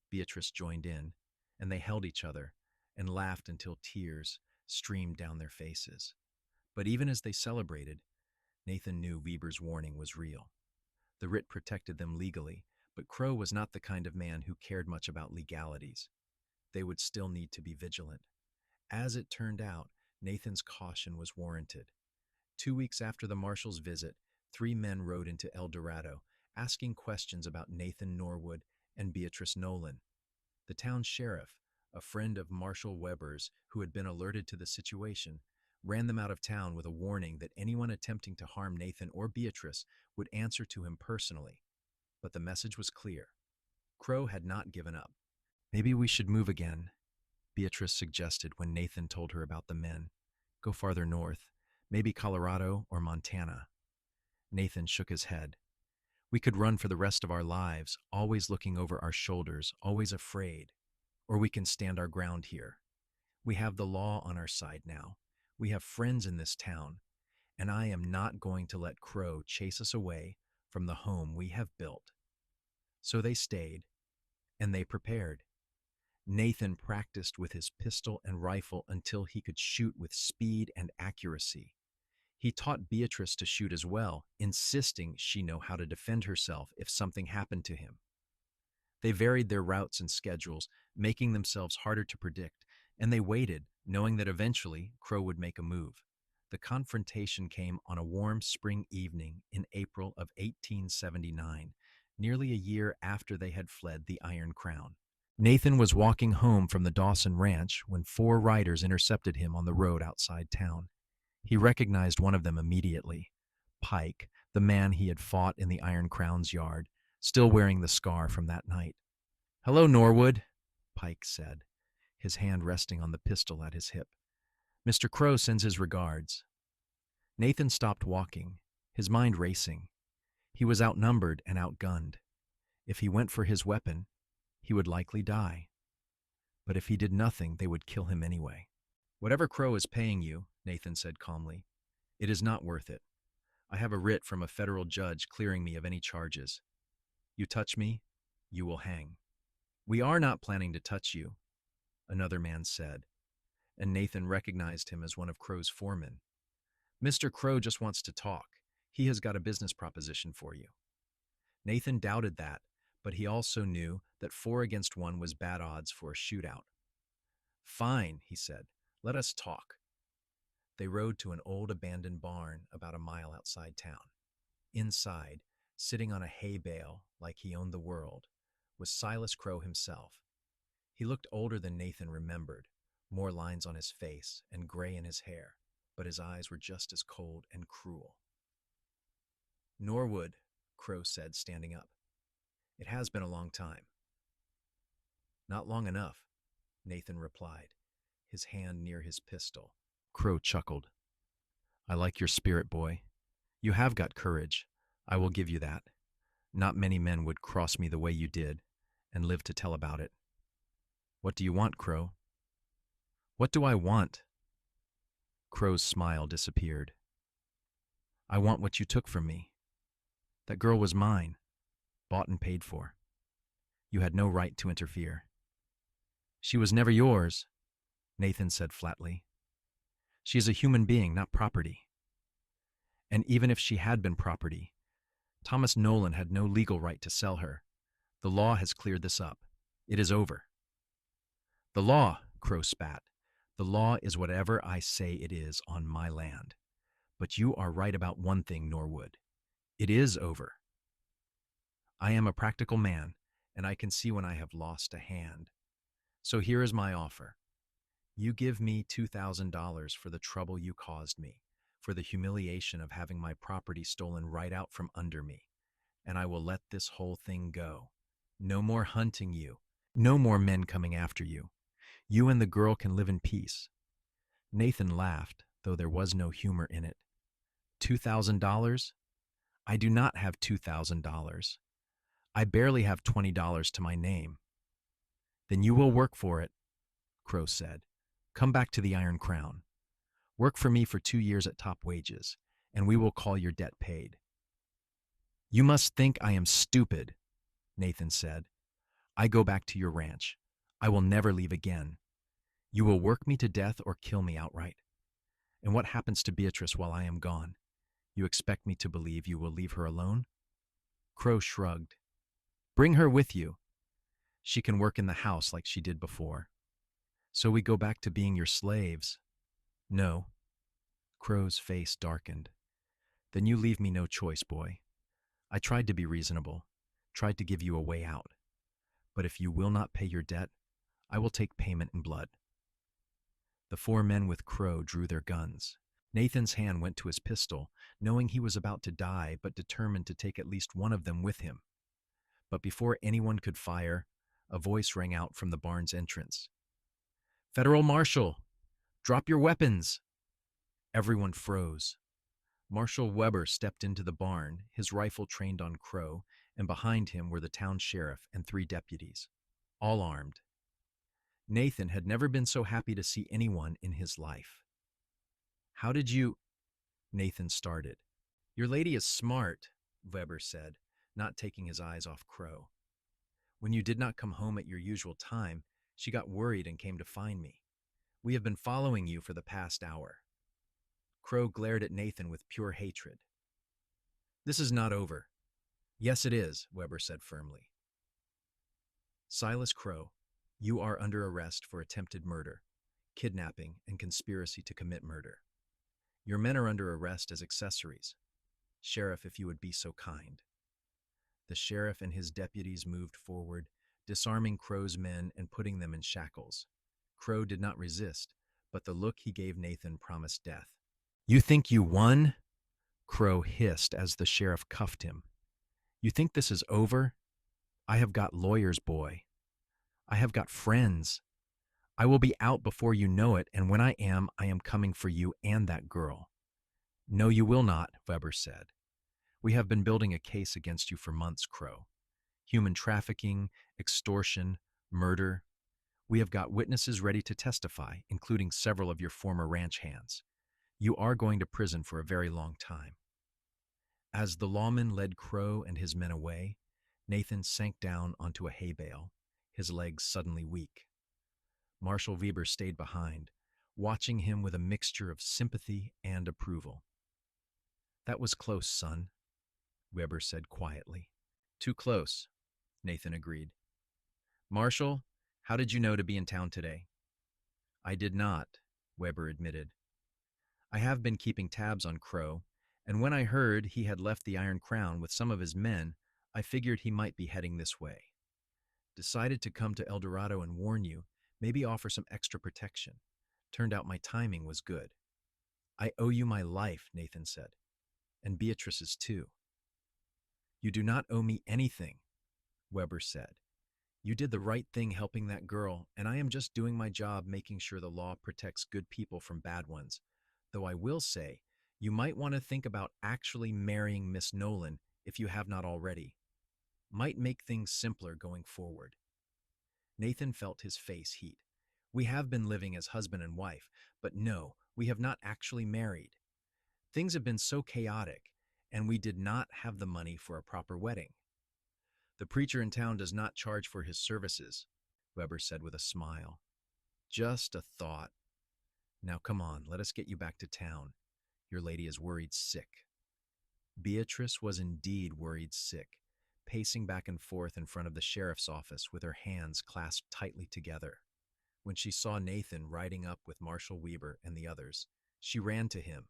Beatrice joined in, and they held each other and laughed until tears streamed down their faces. But even as they celebrated, Nathan knew Weber's warning was real. The writ protected them legally, but Crowe was not the kind of man who cared much about legalities. They would still need to be vigilant. As it turned out, Nathan's caution was warranted. 2 weeks after the marshal's visit, 3 men rode into El Dorado, asking questions about Nathan Norwood and Beatrice Nolan. The town sheriff, a friend of Marshal Weber's who had been alerted to the situation, ran them out of town with a warning that anyone attempting to harm Nathan or Beatrice would answer to him personally. But the message was clear. Crowe had not given up. "Maybe we should move again," Beatrice suggested when Nathan told her about the men. "Go farther north, maybe Colorado or Montana." Nathan shook his head. "We could run for the rest of our lives, always looking over our shoulders, always afraid. Or we can stand our ground here. We have the law on our side now. We have friends in this town, and I am not going to let Crowe chase us away from the home we have built." So they stayed, and they prepared. Nathan practiced with his pistol and rifle until he could shoot with speed and accuracy. He taught Beatrice to shoot as well, insisting she know how to defend herself if something happened to him. They varied their routes and schedules, making themselves harder to predict, and they waited, knowing that eventually Crowe would make a move. The confrontation came on a warm spring evening in April of 1879, nearly a year after they had fled the Iron Crown. Nathan was walking home from the Dawson Ranch when 4 riders intercepted him on the road outside town. He recognized one of them immediately, Pike, the man he had fought in the Iron Crown's yard, still wearing the scar from that night. "Hello, Norwood," Pike said, his hand resting on the pistol at his hip. "Mr. Crowe sends his regards." Nathan stopped walking, his mind racing. He was outnumbered and outgunned. If he went for his weapon, he would likely die. But if he did nothing, they would kill him anyway. "Whatever Crowe is paying you," Nathan said calmly, "it is not worth it. I have a writ from a federal judge clearing me of any charges. You touch me, you will hang." "We are not planning to touch you," another man said, and Nathan recognized him as one of Crowe's foremen. "Mr. Crowe just wants to talk. He has got a business proposition for you." Nathan doubted that, but he also knew that 4 against 1 was bad odds for a shootout. "Fine," he said, "let us talk." They rode to an old abandoned barn about a mile outside town. Inside, sitting on a hay bale like he owned the world, was Silas Crowe himself. He looked older than Nathan remembered, more lines on his face and gray in his hair, but his eyes were just as cold and cruel. "Norwood," Crowe said, standing up. "It has been a long time." "Not long enough," Nathan replied, his hand near his pistol. Crowe chuckled. "I like your spirit, boy. You have got courage. I will give you that. Not many men would cross me the way you did, and live to tell about it. What do you want, Crowe?" "What do I want?" Crowe's smile disappeared. "I want what you took from me. That girl was mine, bought and paid for. You had no right to interfere." "She was never yours," Nathan said flatly. "She is a human being, not property. And even if she had been property, Thomas Nolan had no legal right to sell her. The law has cleared this up. It is over." "The law," Crowe spat. "The law is whatever I say it is on my land. But you are right about one thing, Norwood. It is over. I am a practical man, and I can see when I have lost a hand. So here is my offer. You give me $2,000 for the trouble you caused me, for the humiliation of having my property stolen right out from under me, and I will let this whole thing go. No more hunting you, no more men coming after you. You and the girl can live in peace." Nathan laughed, though there was no humor in it. $2,000? I do not have $2,000. I barely have $20 to my name. Then you will work for it, Crowe said. Come back to the Iron Crown. Work for me for 2 years at top wages, and we will call your debt paid. You must think I am stupid, Nathan said. I go back to your ranch. I will never leave again. You will work me to death or kill me outright. And what happens to Beatrice while I am gone? You expect me to believe you will leave her alone? Crowe shrugged. Bring her with you. She can work in the house like she did before. So we go back to being your slaves. No. Crowe's face darkened. Then you leave me no choice, boy. I tried to be reasonable, tried to give you a way out. But if you will not pay your debt, I will take payment in blood. The 4 men with Crowe drew their guns. Nathan's hand went to his pistol, knowing he was about to die but determined to take at least one of them with him. But before anyone could fire, a voice rang out from the barn's entrance. Federal Marshal, drop your weapons! Everyone froze. Marshal Weber stepped into the barn, his rifle trained on Crowe, and behind him were the town sheriff and 3 deputies, all armed. Nathan had never been so happy to see anyone in his life. How did you... Nathan started. Your lady is smart, Weber said, not taking his eyes off Crowe. When you did not come home at your usual time, she got worried and came to find me. We have been following you for the past hour. Crowe glared at Nathan with pure hatred. This is not over. Yes, it is, Weber said firmly. Silas Crowe, you are under arrest for attempted murder, kidnapping, and conspiracy to commit murder. Your men are under arrest as accessories. Sheriff, if you would be so kind. The sheriff and his deputies moved forward, disarming Crowe's men and putting them in shackles. Crowe did not resist, but the look he gave Nathan promised death. You think you won? Crowe hissed as the sheriff cuffed him. You think this is over? I have got lawyers, boy. I have got friends. I will be out before you know it, and when I am coming for you and that girl. No, you will not, Weber said. We have been building a case against you for months, Crowe. Human trafficking, extortion, murder. We have got witnesses ready to testify, including several of your former ranch hands. You are going to prison for a very long time. As the lawman led Crowe and his men away, Nathan sank down onto a hay bale, his legs suddenly weak. Marshal Weber stayed behind, watching him with a mixture of sympathy and approval. That was close, son, Weber said quietly. Too close, Nathan agreed. Marshal, how did you know to be in town today? I did not, Weber admitted. I have been keeping tabs on Crowe, and when I heard he had left the Iron Crown with some of his men, I figured he might be heading this way. Decided to come to El Dorado and warn you, maybe offer some extra protection. Turned out my timing was good. I owe you my life, Nathan said, and Beatrice's too. You do not owe me anything, Weber said. You did the right thing helping that girl, and I am just doing my job making sure the law protects good people from bad ones. Though I will say, you might want to think about actually marrying Miss Nolan if you have not already. Might make things simpler going forward. Nathan felt his face heat. We have been living as husband and wife, but no, we have not actually married. Things have been so chaotic, and we did not have the money for a proper wedding. The preacher in town does not charge for his services, Weber said with a smile. Just a thought. Now come on, let us get you back to town. Your lady is worried sick. Beatrice was indeed worried sick, pacing back and forth in front of the sheriff's office with her hands clasped tightly together. When she saw Nathan riding up with Marshal Weber and the others, she ran to him,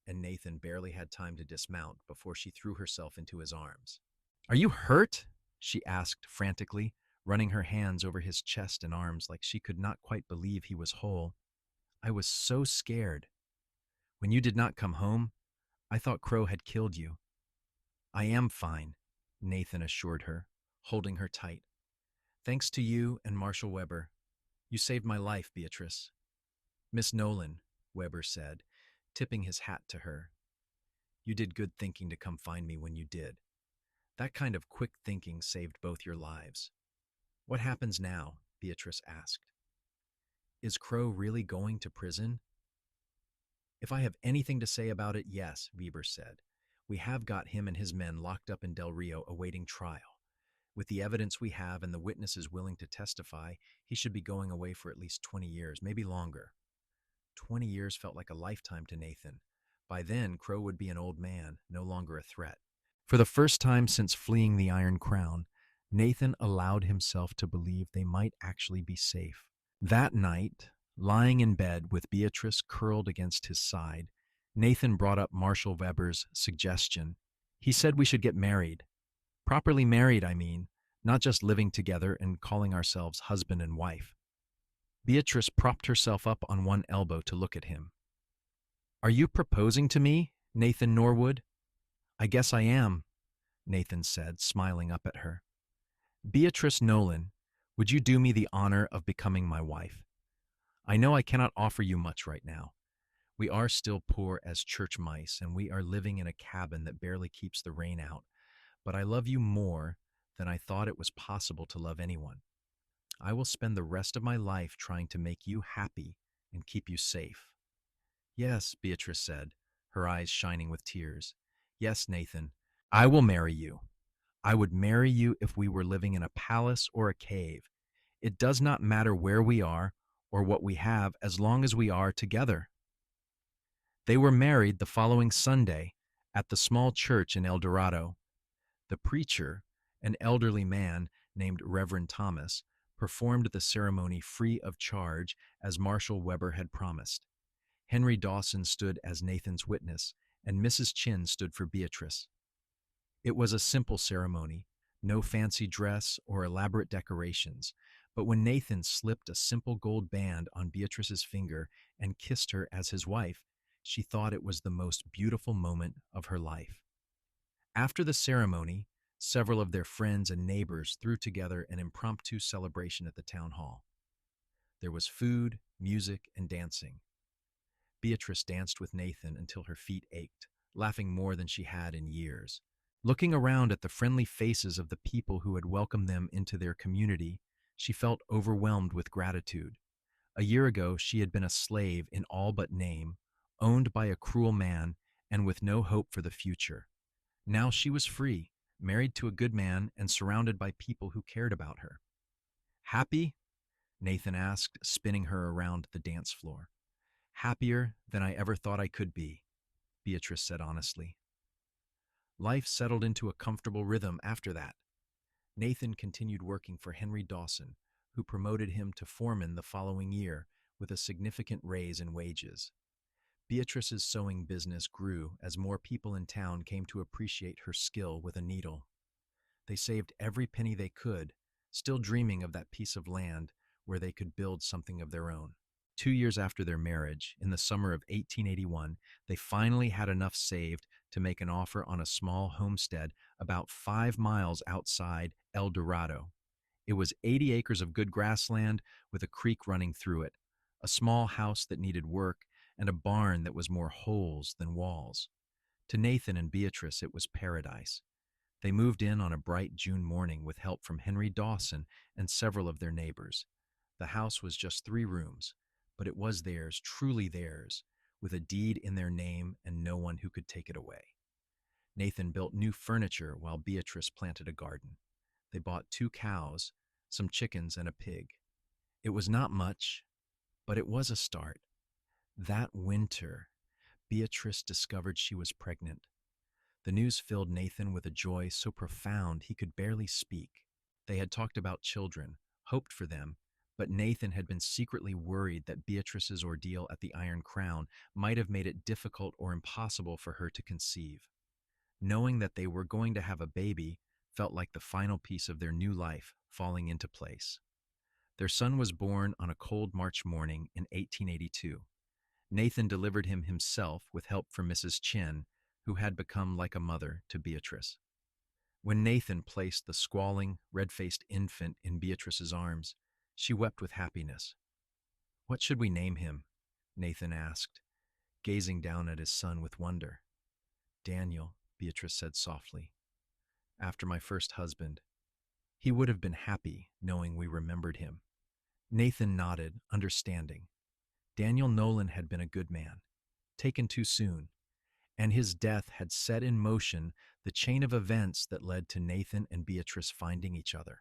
and Nathan barely had time to dismount before she threw herself into his arms. Are you hurt? She asked frantically, running her hands over his chest and arms like she could not quite believe he was whole. I was so scared. When you did not come home, I thought Crowe had killed you. I am fine, Nathan assured her, holding her tight. Thanks to you and Marshal Weber. You saved my life, Beatrice. Miss Nolan, Weber said, tipping his hat to her. You did good thinking to come find me when you did. That kind of quick thinking saved both your lives. What happens now? Beatrice asked. Is Crowe really going to prison? If I have anything to say about it, yes, Weber said. We have got him and his men locked up in Del Rio awaiting trial. With the evidence we have and the witnesses willing to testify, he should be going away for at least 20 years, maybe longer. 20 years felt like a lifetime to Nathan. By then, Crowe would be an old man, no longer a threat. For the first time since fleeing the Iron Crown, Nathan allowed himself to believe they might actually be safe. That night, lying in bed with Beatrice curled against his side, Nathan brought up Marshal Weber's suggestion. He said we should get married. Properly married, I mean, not just living together and calling ourselves husband and wife. Beatrice propped herself up on one elbow to look at him. Are you proposing to me, Nathan Norwood? I guess I am, Nathan said, smiling up at her. Beatrice Nolan, would you do me the honor of becoming my wife? I know I cannot offer you much right now. We are still poor as church mice, and we are living in a cabin that barely keeps the rain out, but I love you more than I thought it was possible to love anyone. I will spend the rest of my life trying to make you happy and keep you safe. Yes, Beatrice said, her eyes shining with tears. Yes, Nathan, I will marry you. I would marry you if we were living in a palace or a cave. It does not matter where we are or what we have as long as we are together. They were married the following Sunday at the small church in El Dorado. The preacher, an elderly man named Reverend Thomas, performed the ceremony free of charge as Marshal Weber had promised. Henry Dawson stood as Nathan's witness, and Mrs. Chin stood for Beatrice. It was a simple ceremony, no fancy dress or elaborate decorations, but when Nathan slipped a simple gold band on Beatrice's finger and kissed her as his wife, she thought it was the most beautiful moment of her life. After the ceremony, several of their friends and neighbors threw together an impromptu celebration at the town hall. There was food, music, and dancing. Beatrice danced with Nathan until her feet ached, laughing more than she had in years. Looking around at the friendly faces of the people who had welcomed them into their community, she felt overwhelmed with gratitude. A year ago, she had been a slave in all but name, owned by a cruel man, and with no hope for the future. Now she was free, married to a good man, and surrounded by people who cared about her. Happy? Nathan asked, spinning her around the dance floor. Happier than I ever thought I could be, Beatrice said honestly. Life settled into a comfortable rhythm after that. Nathan continued working for Henry Dawson, who promoted him to foreman the following year with a significant raise in wages. Beatrice's sewing business grew as more people in town came to appreciate her skill with a needle. They saved every penny they could, still dreaming of that piece of land where they could build something of their own. 2 years after their marriage, in the summer of 1881, they finally had enough saved to make an offer on a small homestead about 5 miles outside El Dorado. It was 80 acres of good grassland with a creek running through it, a small house that needed work, and a barn that was more holes than walls. To Nathan and Beatrice, it was paradise. They moved in on a bright June morning with help from Henry Dawson and several of their neighbors. The house was just 3 rooms, but it was theirs, truly theirs, with a deed in their name and no one who could take it away. Nathan built new furniture while Beatrice planted a garden. They bought 2 cows, some chickens, and a pig. It was not much, but it was a start. That winter, Beatrice discovered she was pregnant. The news filled Nathan with a joy so profound he could barely speak. They had talked about children, hoped for them, but Nathan had been secretly worried that Beatrice's ordeal at the Iron Crown might have made it difficult or impossible for her to conceive. Knowing that they were going to have a baby felt like the final piece of their new life falling into place. Their son was born on a cold March morning in 1882. Nathan delivered him himself with help from Mrs. Chin, who had become like a mother to Beatrice. When Nathan placed the squalling, red-faced infant in Beatrice's arms, she wept with happiness. "What should we name him?" Nathan asked, gazing down at his son with wonder. Daniel, Beatrice said softly, after my first husband. He would have been happy knowing we remembered him. Nathan nodded, understanding. Daniel Nolan had been a good man, taken too soon, and his death had set in motion the chain of events that led to Nathan and Beatrice finding each other.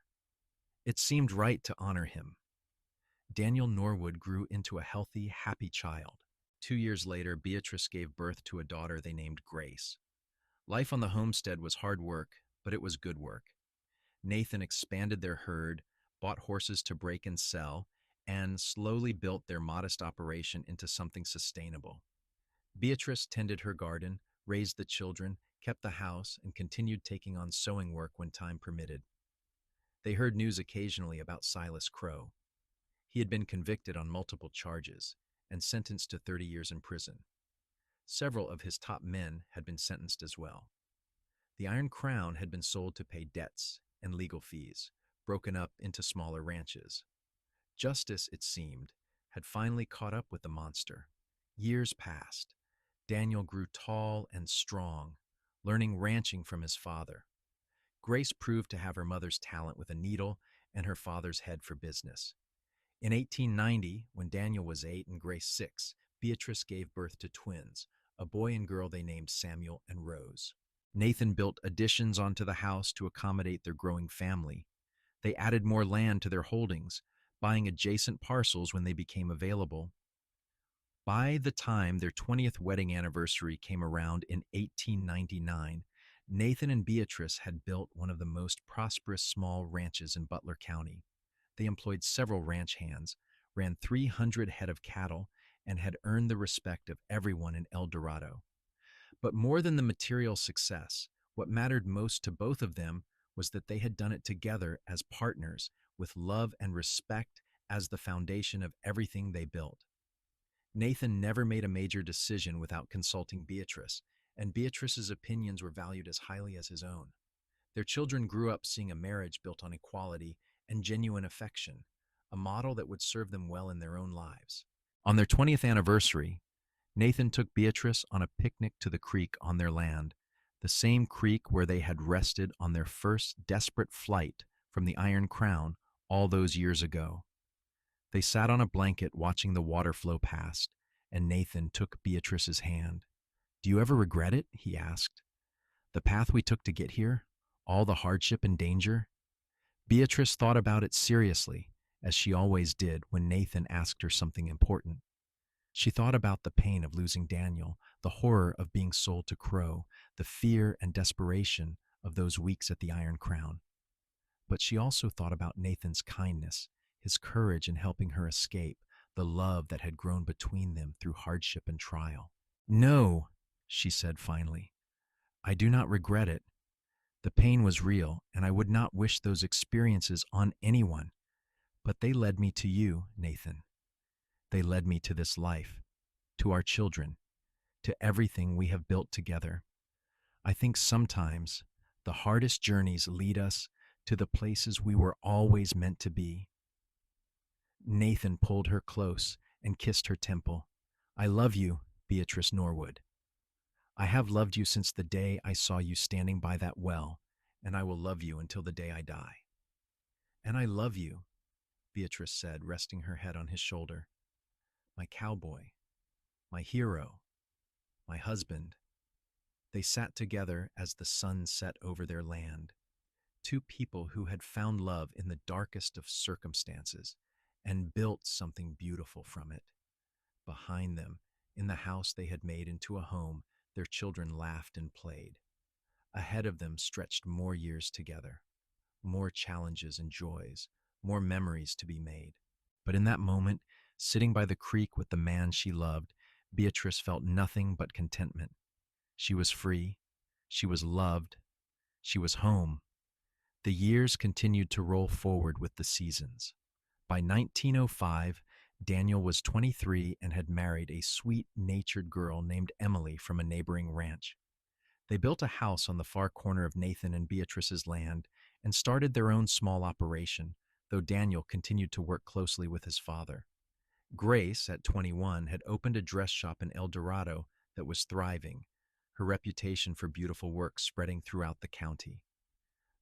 It seemed right to honor him. Daniel Norwood grew into a healthy, happy child. 2 years later, Beatrice gave birth to a daughter they named Grace. Life on the homestead was hard work, but it was good work. Nathan expanded their herd, bought horses to break and sell, and slowly built their modest operation into something sustainable. Beatrice tended her garden, raised the children, kept the house, and continued taking on sewing work when time permitted. They heard news occasionally about Silas Crowe. He had been convicted on multiple charges and sentenced to 30 years in prison. Several of his top men had been sentenced as well. The Iron Crown had been sold to pay debts and legal fees, broken up into smaller ranches. Justice, it seemed, had finally caught up with the monster. Years passed. Daniel grew tall and strong, learning ranching from his father. Grace proved to have her mother's talent with a needle and her father's head for business. In 1890, when Daniel was 8 and Grace 6, Beatrice gave birth to twins, a boy and girl they named Samuel and Rose. Nathan built additions onto the house to accommodate their growing family. They added more land to their holdings, buying adjacent parcels when they became available. By the time their 20th wedding anniversary came around in 1899, Nathan and Beatrice had built one of the most prosperous small ranches in Butler County. They employed several ranch hands, ran 300 head of cattle, and had earned the respect of everyone in El Dorado. But more than the material success, what mattered most to both of them was that they had done it together as partners, with love and respect as the foundation of everything they built. Nathan never made a major decision without consulting Beatrice, and Beatrice's opinions were valued as highly as his own. Their children grew up seeing a marriage built on equality and genuine affection, a model that would serve them well in their own lives. On their 20th anniversary, Nathan took Beatrice on a picnic to the creek on their land, the same creek where they had rested on their first desperate flight from the Iron Crown all those years ago. They sat on a blanket watching the water flow past, and Nathan took Beatrice's hand. "Do you ever regret it?" he asked. "The path we took to get here? All the hardship and danger?" Beatrice thought about it seriously, as she always did when Nathan asked her something important. She thought about the pain of losing Daniel, the horror of being sold to Crowe, the fear and desperation of those weeks at the Iron Crown. But she also thought about Nathan's kindness, his courage in helping her escape, the love that had grown between them through hardship and trial. "No," she said finally, "I do not regret it. The pain was real, and I would not wish those experiences on anyone. But they led me to you, Nathan. They led me to this life, to our children, to everything we have built together. I think sometimes the hardest journeys lead us to the places we were always meant to be." Nathan pulled her close and kissed her temple. "I love you, Beatrice Norwood. I have loved you since the day I saw you standing by that well, and I will love you until the day I die." "And I love you," Beatrice said, resting her head on his shoulder. "My cowboy, my hero, my husband." They sat together as the sun set over their land, two people who had found love in the darkest of circumstances and built something beautiful from it. Behind them, in the house they had made into a home, their children laughed and played. Ahead of them stretched more years together, more challenges and joys, more memories to be made. But in that moment, sitting by the creek with the man she loved, Beatrice felt nothing but contentment. She was free, she was loved, she was home. The years continued to roll forward with the seasons. By 1905, Daniel was 23 and had married a sweet-natured girl named Emily from a neighboring ranch. They built a house on the far corner of Nathan and Beatrice's land and started their own small operation, though Daniel continued to work closely with his father. Grace, at 21, had opened a dress shop in El Dorado that was thriving. her reputation for beautiful work spreading throughout the county.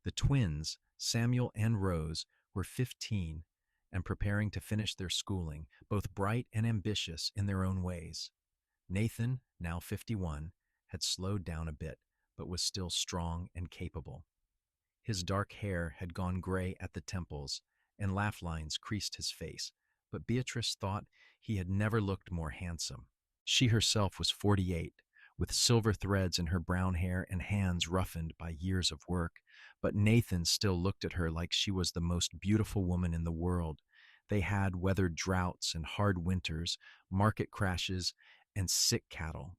The twins, Samuel and Rose, were 15 and preparing to finish their schooling, both bright and ambitious in their own ways. Nathan, now 51, had slowed down a bit, but was still strong and capable. His dark hair had gone gray at the temples, and laugh lines creased his face, but Beatrice thought he had never looked more handsome. She herself was 48, with silver threads in her brown hair and hands roughened by years of work, but Nathan still looked at her like she was the most beautiful woman in the world. They had weathered droughts and hard winters, market crashes, and sick cattle.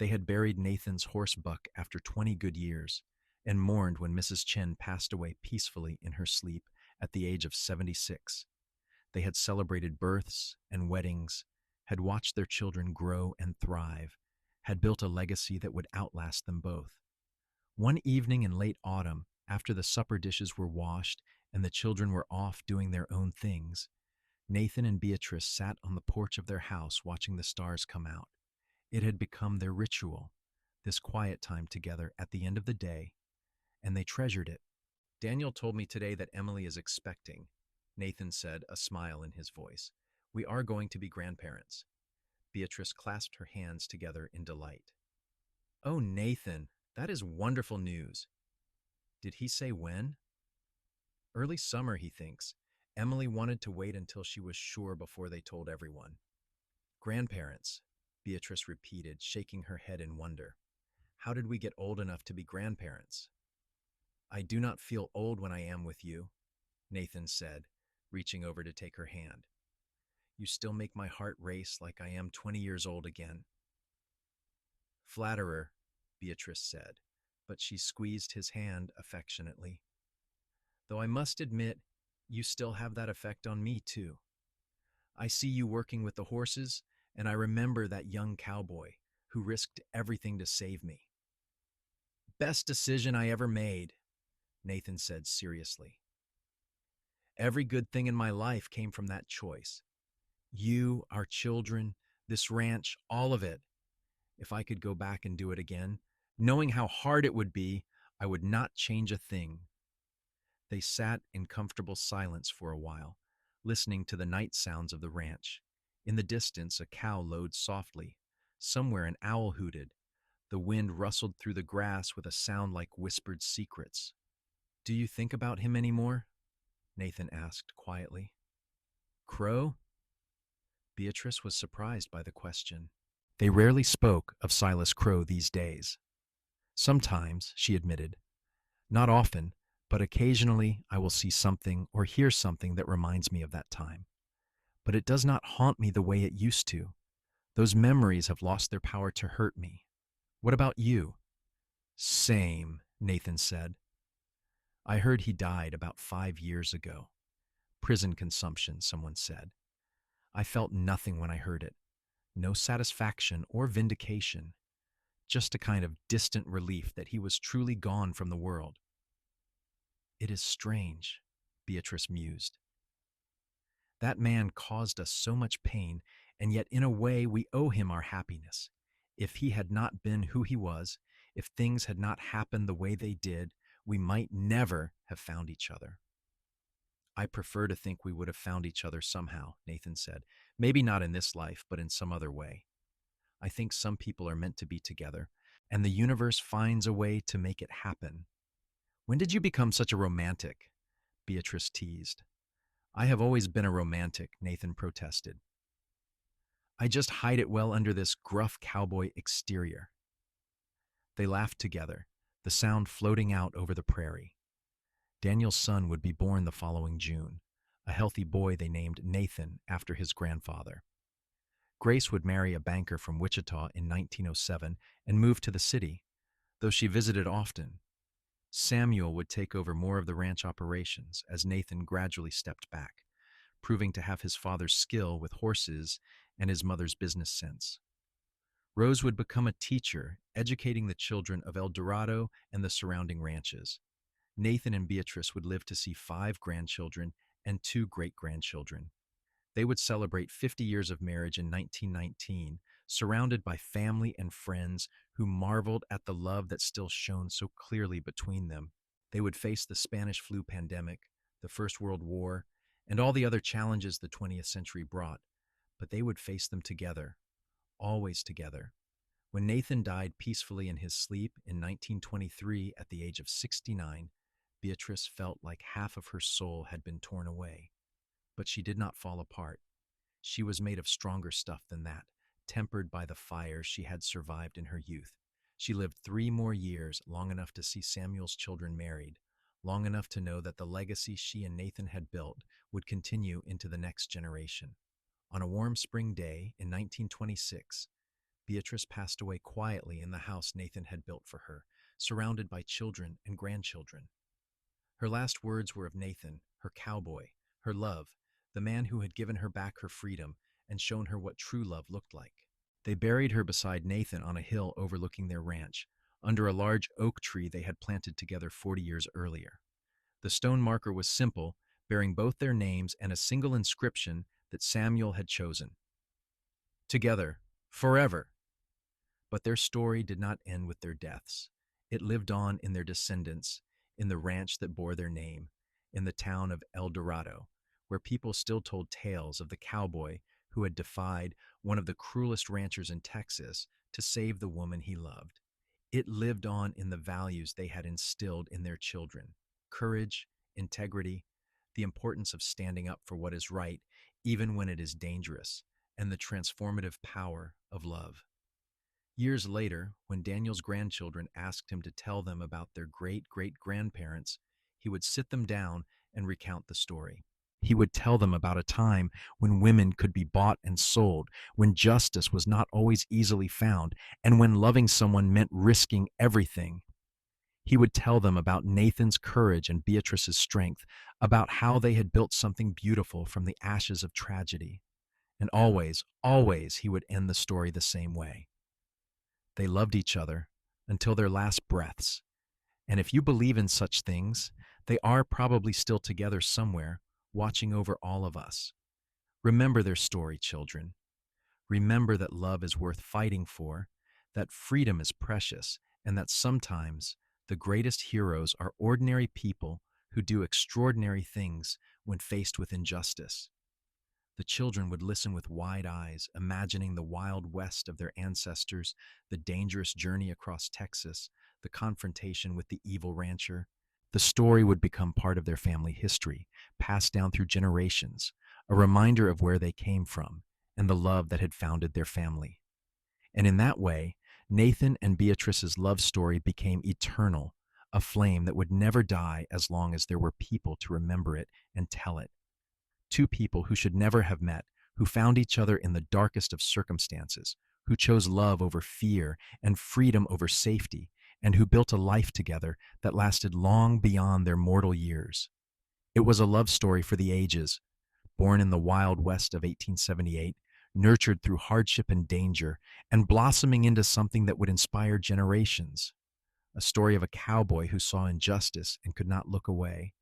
They had buried Nathan's horse buck after 20 good years, and mourned when Mrs. Chen passed away peacefully in her sleep at the age of 76. They had celebrated births and weddings, had watched their children grow and thrive, had built a legacy that would outlast them both. One evening in late autumn, after the supper dishes were washed and the children were off doing their own things, Nathan and Beatrice sat on the porch of their house watching the stars come out. It had become their ritual, this quiet time together at the end of the day, and they treasured it. "Daniel told me today that Emily is expecting," Nathan said, a smile in his voice. "We are going to be grandparents." Beatrice clasped her hands together in delight. "Oh, Nathan, that is wonderful news. Did he say when?" "Early summer, he thinks. Emily wanted to wait until she was sure before they told everyone." "Grandparents," Beatrice repeated, shaking her head in wonder. "How did we get old enough to be grandparents?" "I do not feel old when I am with you," Nathan said, reaching over to take her hand. "You still make my heart race like I am 20 years old again." "Flatterer," Beatrice said, but she squeezed his hand affectionately. "Though I must admit, you still have that effect on me, too. I see you working with the horses, and I remember that young cowboy who risked everything to save me." "Best decision I ever made," Nathan said seriously. "Every good thing in my life came from that choice. You, our children, this ranch, all of it. If I could go back and do it again, knowing how hard it would be, I would not change a thing." They sat in comfortable silence for a while, listening to the night sounds of the ranch. In the distance, a cow lowed softly. Somewhere an owl hooted. The wind rustled through the grass with a sound like whispered secrets. "Do you think about him anymore?" Nathan asked quietly. "Crowe?" Beatrice was surprised by the question. They rarely spoke of Silas Crowe these days. "Sometimes," she admitted. "Not often, but occasionally I will see something or hear something that reminds me of that time. But it does not haunt me the way it used to. Those memories have lost their power to hurt me. What about you?" "Same," Nathan said. "I heard he died about 5 years ago. Prison consumption, someone said. I felt nothing when I heard it. No satisfaction or vindication. Just a kind of distant relief that he was truly gone from the world." "It is strange," Beatrice mused. "That man caused us so much pain, and yet in a way we owe him our happiness. If he had not been who he was, if things had not happened the way they did, we might never have found each other." "I prefer to think we would have found each other somehow," Nathan said. "Maybe not in this life, but in some other way. I think some people are meant to be together, and the universe finds a way to make it happen." "When did you become such a romantic?" Beatrice teased. "I have always been a romantic," Nathan protested. "I just hide it well under this gruff cowboy exterior." They laughed together, the sound floating out over the prairie. Daniel's son would be born the following June, a healthy boy they named Nathan after his grandfather. Grace would marry a banker from Wichita in 1907 and move to the city, though she visited often. Samuel would take over more of the ranch operations as Nathan gradually stepped back, proving to have his father's skill with horses and his mother's business sense. Rose would become a teacher, educating the children of El Dorado and the surrounding ranches. Nathan and Beatrice would live to see 5 grandchildren and 2 great-grandchildren. They would celebrate 50 years of marriage in 1919, surrounded by family and friends who marveled at the love that still shone so clearly between them. They would face the Spanish flu pandemic, the First World War, and all the other challenges the 20th century brought, but they would face them together, always together. When Nathan died peacefully in his sleep in 1923 at the age of 69, Beatrice felt like half of her soul had been torn away. But she did not fall apart. She was made of stronger stuff than that, tempered by the fires she had survived in her youth. She lived 3 more years, long enough to see Samuel's children married, long enough to know that the legacy she and Nathan had built would continue into the next generation. On a warm spring day in 1926, Beatrice passed away quietly in the house Nathan had built for her, surrounded by children and grandchildren. Her last words were of Nathan, her cowboy, her love, the man who had given her back her freedom and shown her what true love looked like. They buried her beside Nathan on a hill overlooking their ranch, under a large oak tree they had planted together 40 years earlier. The stone marker was simple, bearing both their names and a single inscription that Samuel had chosen. Together, forever. But their story did not end with their deaths. It lived on in their descendants, in the ranch that bore their name, in the town of El Dorado, where people still told tales of the cowboy who had defied one of the cruelest ranchers in Texas to save the woman he loved. It lived on in the values they had instilled in their children: courage, integrity, the importance of standing up for what is right, even when it is dangerous, and the transformative power of love. Years later, when Daniel's grandchildren asked him to tell them about their great-great-grandparents, he would sit them down and recount the story. He would tell them about a time when women could be bought and sold, when justice was not always easily found, and when loving someone meant risking everything. He would tell them about Nathan's courage and Beatrice's strength, about how they had built something beautiful from the ashes of tragedy. And always, always, he would end the story the same way. They loved each other until their last breaths. And if you believe in such things, they are probably still together somewhere, watching over all of us. Remember their story, children. Remember that love is worth fighting for, that freedom is precious, and that sometimes the greatest heroes are ordinary people who do extraordinary things when faced with injustice. The children would listen with wide eyes, imagining the wild west of their ancestors, the dangerous journey across Texas, the confrontation with the evil rancher. The story would become part of their family history, passed down through generations, a reminder of where they came from and the love that had founded their family. And in that way, Nathan and Beatrice's love story became eternal, a flame that would never die as long as there were people to remember it and tell it. Two people who should never have met, who found each other in the darkest of circumstances, who chose love over fear and freedom over safety, and who built a life together that lasted long beyond their mortal years. It was a love story for the ages, born in the Wild West of 1878, nurtured through hardship and danger, and blossoming into something that would inspire generations. A story of a cowboy who saw injustice and could not look away,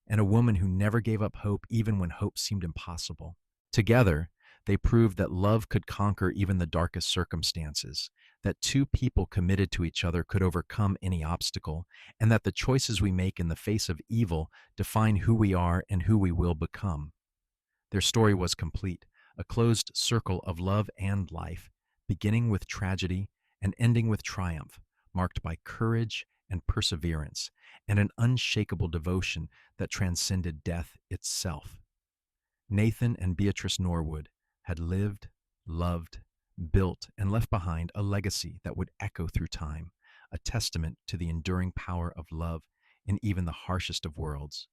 and a woman who never gave up hope even when hope seemed impossible. Together, they proved that love could conquer even the darkest circumstances, that two people committed to each other could overcome any obstacle, and that the choices we make in the face of evil define who we are and who we will become. Their story was complete, a closed circle of love and life, beginning with tragedy and ending with triumph, marked by courage and perseverance, and an unshakable devotion that transcended death itself. Nathan and Beatrice Norwood had lived, loved, built, and left behind a legacy that would echo through time, a testament to the enduring power of love in even the harshest of worlds.